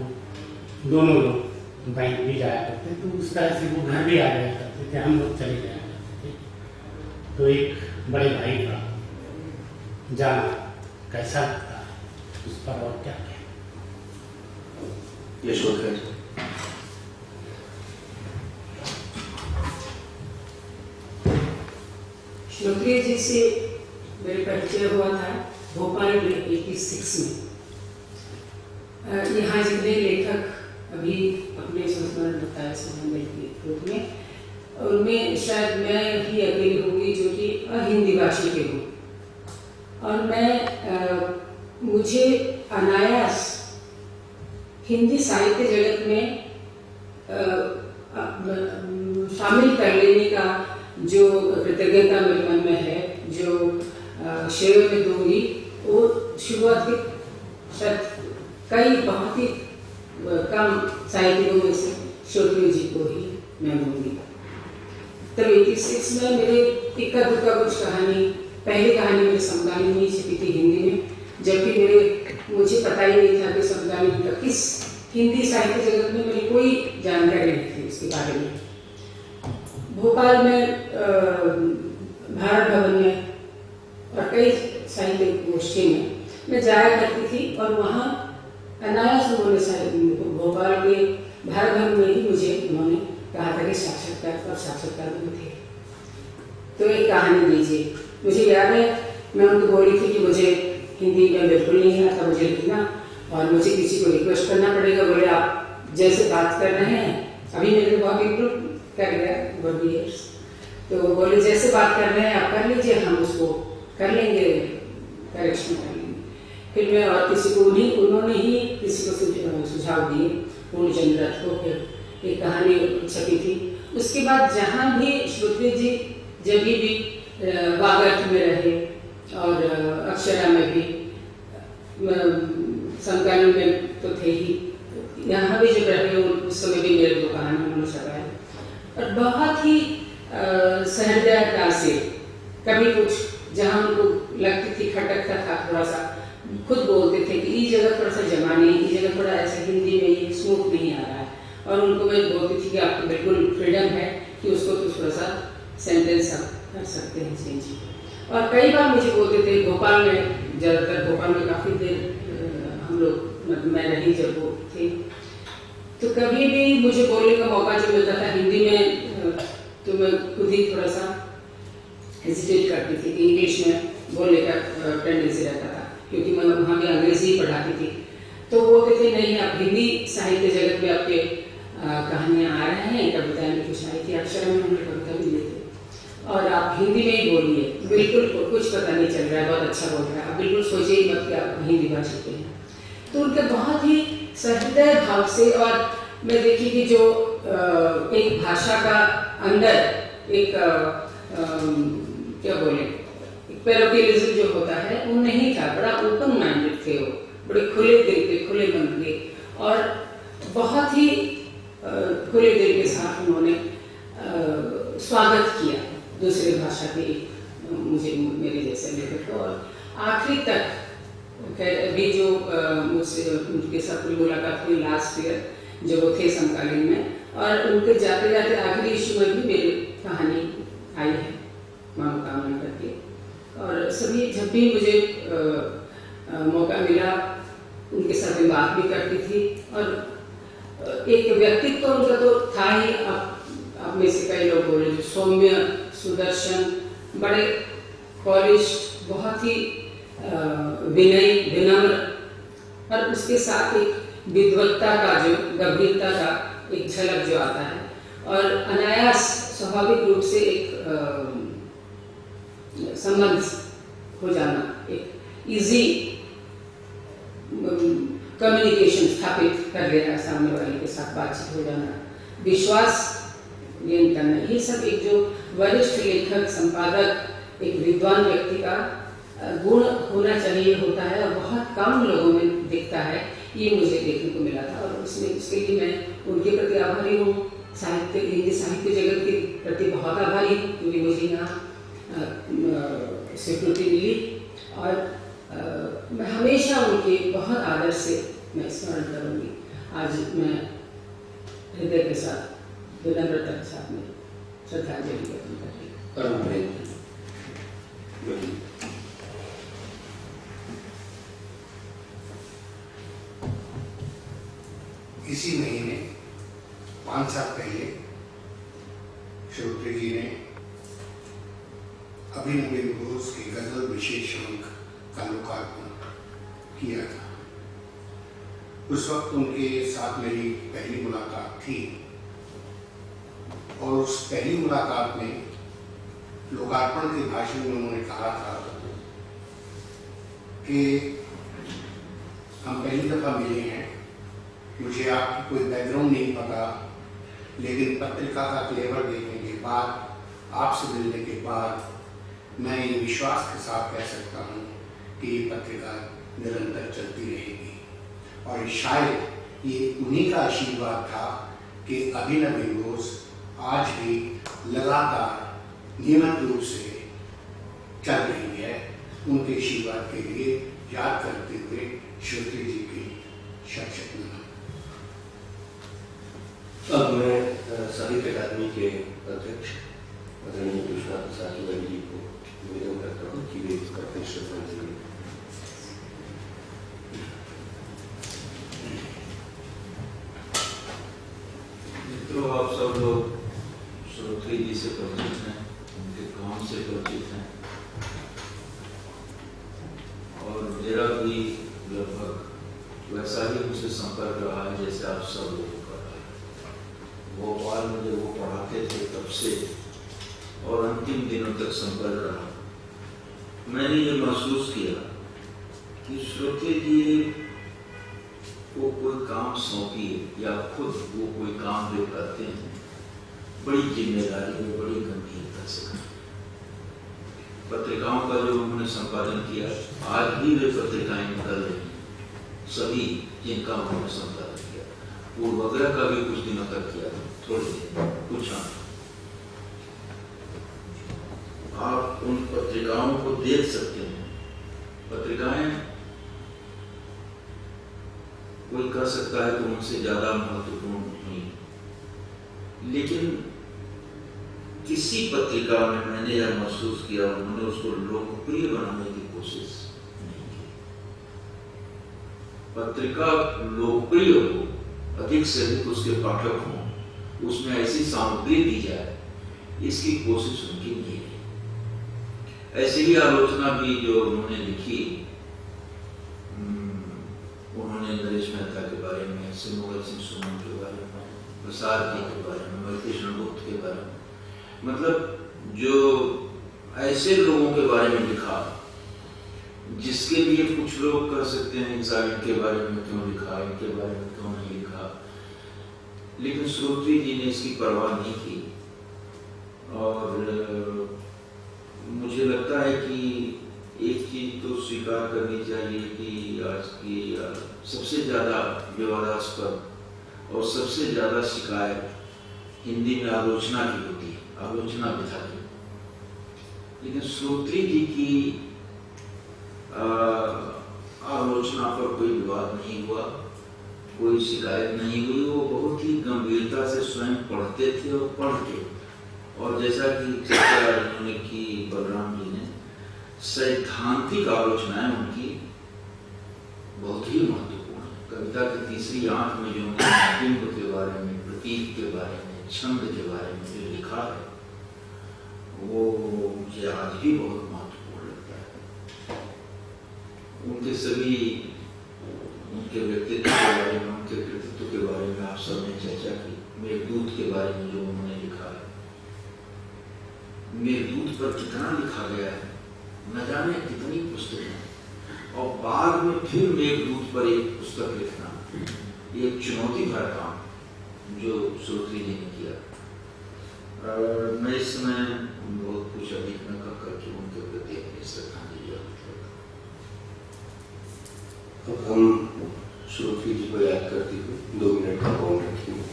दोनों लोग बैंक भी जाया करते। तो उस तरह से वो घर भी आ जाया करते थे, हम लोग चले जाया करते थे। तो एक बड़े भाई का जाना कैसा लगता है, उस पर और क्या कहें। यशोधर श्रोत्रिय जी से मेरे परिचय हुआ था भोपाल में 86 में। यहाँ जितने लेखक अभी अपने संस्मरण बताए संबंधित के रूप में, उनमें शायद मैं ही अकेली होंगी जो कि अहिंदी भाषी के हूँ। और मैं मुझे अनायास हिंदी साहित्य जगत में शामिल कर लेने का जो कृतज्ञता मेरे मन में है, जो शेरों में दूंगी, वो शुरुआत के शायद कई बहुत ही कम साहित्यिकों में से श्रोत्रिय जी को ही मैं दूंगी। तब 86 में मेरे इक्का दुक्का कुछ कहानी, पहली कहानी मेरी समकालीन में छपी थी हिंदी में, जबकि मुझे पता ही नहीं था कि समकालीन का किस हिंदी साहित्य जगत में मेरी कोई जानकारी नहीं थी उसके बारे में। भोपाल में भारत भवन में और कई साहित्यिक गोष्ठी में मैं जाया करती थी और वहाँ अनायास उन्होंने भोपाल के भारत भवन में ही मुझे उन्होंने कहा था कि साक्षात्कार और साक्षात्कार में थे। तो एक कहानी दीजिए। मुझे याद है मैं उनको बोली थी कि मुझे हिंदी में बिल्कुल नहीं आता मुझे लिखना, और मुझे किसी को रिक्वेस्ट करना पड़ेगा। बोले आप जैसे बात कर रहे हैं, अभी मेरे बहुत इम्प्रूव कर गया ओवर द इयर्स, तो बोले जैसे बात कर रहे हैं आप कर लीजिए, हम उसको कर लेंगे, करेक्शन कर लेंगे। फिर मैं और किसी को उन्होंने ही किसी को सुझाव दिए, पूर्णचंद्र रथ को। फिर एक कहानी छपी थी। उसके बाद जहाँ भी श्रुति जी जब भी वागर्थ में रहे और अक्षरा में भी, समकालीन में तो थे ही, यहाँ भी जब रहे उस समय भी मेरे 2 कहानी उन्होंने छपाए, और बहुत ही सहृदयता से। कभी कुछ जहाँ उनको लगती थी खटकता था थोड़ा सा, खुद बोलते थे कि ये जगह थोड़ा सा जमा नहीं, ये जगह थोड़ा ऐसे हिंदी में ये स्मूथ नहीं आ रहा है, और उनको मैं बोलती थी कि आपको बिल्कुल फ्रीडम है कि उसको तो थोड़ा सा सेंटेंस आप कर सकते हैं चेंज। और कई बार मुझे बोलते थे, भोपाल में ज़्यादातर, भोपाल में काफ़ी देर हम लोग, मैं रही जब वो थे, तो कभी भी मुझे बोलने का मौका जब मिलता था हिंदी में, तो मैं खुद ही थोड़ा सा हेजिटेट करती थी कि इंग्लिश में बोलने का टेंडेंसी रहता था, क्योंकि मैं वहाँ भी अंग्रेजी ही पढ़ाती थी। तो वो कहते थे नहीं, आप हिंदी साहित्य जगत में आपके कहानियाँ आ रहे हैं, कविताएं भी कुछ आई थी, अक्षर में हमने कविता भी ली थी, और आप हिंदी में ही बोलिए, बिल्कुल कुछ पता नहीं चल रहा है, बहुत अच्छा बोल रहा है, आप बिल्कुल सोचिए ही मत कि आप हिंदी भाषा के हैं। तो उनके बहुत ही सहृदय भाव से, और मैं देखी कि जो एक भाषा का अंदर एक क्या बोले, पैरोटिलिज्म जो होता है वो नहीं था, बड़ा ओपन माइंडेड थे वो, बड़े खुले दिल के, खुले मन के, और बहुत ही खुले दिल के साथ उन्होंने स्वागत किया दूसरे भाषा के मुझे, मेरे जैसे लेखक को। और आखिरी तक अभी जो मुझसे उनके साथ मुलाकात हुई लास्ट ईयर जब वो थे समकालीन में, और उनके जाते जाते आखिरी इशू में भी मेरी कहानी आई है मनोकामना करके। और सभी जब भी मुझे मौका मिला उनके साथ में बात भी करती थी, और एक व्यक्तित्व तो उनका तो था ही, आप में से कई लोग बोले, जो सौम्य, सुदर्शन, बड़े पॉलिश, बहुत ही विनयी, विनम्र, और उसके साथ एक विद्वत्ता का, जो गंभीरता का एक झलक जो आता है, और अनायास स्वाभाविक रूप से एक संबंध हो जाना, एक इजी कम्युनिकेशन स्थापित कर लेना, सामने वाले के साथ बातचीत हो जाना, विश्वास गेन करना, ये सब एक जो वरिष्ठ लेखक, संपादक, एक विद्वान व्यक्ति का गुण होना चाहिए, होता है, और बहुत कम लोगों में दिखता है। ये मुझे देखने को मिला था, और उसमें उसके लिए मैं उनके प्रति आभारी हूँ, साहित्य, हिंदी साहित्य जगत के प्रति बहुत आभारी हूँ, क्योंकि मुझे यहाँ स्वीकृति मिली, और मैं हमेशा उनके बहुत आदर से मैं स्मरण करूँगी। आज मैं हृदय के साथ, विनम्रता के साथ में श्रद्धांजलि अर्पण करती हूँ। इसी महीने 5 साल पहले श्रोत्री जी ने अभिनव घोष के गजल विशेष अंक का लोकार्पण किया था। उस वक्त उनके साथ मेरी पहली मुलाकात थी, और उस पहली मुलाकात में लोकार्पण के भाषण में उन्होंने कहा था कि हम पहली दफा मिले हैं, मुझे आपकी कोई बैकग्राउंड नहीं पता, लेकिन पत्रिका का फ्लेवर देखने के बाद, आपसे मिलने के बाद मैं ये विश्वास के साथ कह सकता हूँ कि ये पत्रिका निरंतर चलती रहेगी। और शायद ये उन्हीं का आशीर्वाद था कि अभिनव घोष आज भी लगातार नियमित रूप से चल रही है। उनके आशीर्वाद के लिए याद करते हुए श्रोत्री जी की शत-शत नमन। अब मैं साहित्य अकादमी के अध्यक्ष आदरणीय कृष्णा प्रसाद तिवारी जी को निवेदन करता हूँ कि वे अपनी श्रद्धांजलि। मित्रों, आप सब लोग श्रोत्री जी से परिचित हैं, उनके काम से परिचित हैं, और मेरा भी लगभग वैसा ही उनसे संपर्क रहा है जैसे आप सब लोगों का रहा है। भोपाल में जब वो पढ़ाते थे तब से और अंतिम दिनों तक संपर्क रहा। मैंने ये महसूस किया कि श्रोत्री जी को कोई काम सौंपिए या खुद वो कोई काम जो करते हैं बड़ी जिम्मेदारी है, बड़ी गंभीरता से करें। पत्रिकाओं का जो उन्होंने संपादन किया, आज भी वे पत्रिकाएं निकल रही हैं, सभी जिनका उन्होंने संपादन किया। पूर्वाग्रह का भी कुछ दिनों तक किया, थोड़े दिन पूछा। आप उन पत्रिकाओं को देख सकते हैं। पत्रिकाएं कोई कर सकता है तो उनसे ज्यादा महत्वपूर्ण नहीं, लेकिन किसी पत्रिका में मैंने यह महसूस किया उन्होंने उसको लोकप्रिय बनाने की कोशिश नहीं की। पत्रिका लोकप्रिय हो, अधिक से अधिक उसके पाठक हों, उसमें ऐसी सामग्री दी जाए, इसकी कोशिश उनकी नहीं है। ऐसी ही आलोचना भी जो उन्होंने लिखी, उन्होंने नरेश मेहता के बारे में, सिमोगल सिंह सुमन के बारे में, प्रसाद जी के बारे में, मधुसूदन गुप्त के बारे में, मतलब जो ऐसे लोगों के बारे में लिखा जिसके लिए कुछ लोग कर सकते हैं इंसान इनके बारे में क्यों लिखा, इनके बारे में क्यों नहीं लिखा, लेकिन श्रोत्री जी ने इसकी परवाह नहीं की। और मुझे लगता है कि एक चीज तो स्वीकार करनी चाहिए कि आज की सबसे ज्यादा विवादास्पद और सबसे ज्यादा शिकायत हिंदी में आलोचना की होती है, आलोचना विधा की। लेकिन श्रोत्री जी की आलोचना पर कोई विवाद नहीं हुआ, कोई शिकायत नहीं हुई। वो बहुत ही गंभीरता से स्वयं पढ़ते थे और पढ़ते, और जैसा कि चर्चा उन्होंने की बलराम जी ने, सैद्धांतिक आलोचनाएं उनकी बहुत ही महत्वपूर्ण है। कविता की तीसरी आंख में जो बिंब के बारे में, प्रतीक के बारे में, छंद के बारे में जो लिखा है, वो मुझे आज भी बहुत महत्वपूर्ण लगता है। उनके सभी, उनके व्यक्तित्व के बारे में, उनके कृतित्व के बारे में आप सबने चर्चा की। मेघदूत के बारे में जो उन्होंने लिखा है, मेघदूत पर कितना लिखा गया है, न जाने कितनी पुस्तकें, और बाद में फिर मेघदूत पर एक पुस्तक लिखना, एक चुनौती भरा काम जो श्रोत्री जी ने किया। मैं इस समय बहुत कुछ अधिक न करके उनके प्रति अपनी श्रद्धांजलि अर्पित करता हूं। अब हम श्रोत्री जी को याद करते हुए 2 मिनट का मौन रखेंगे।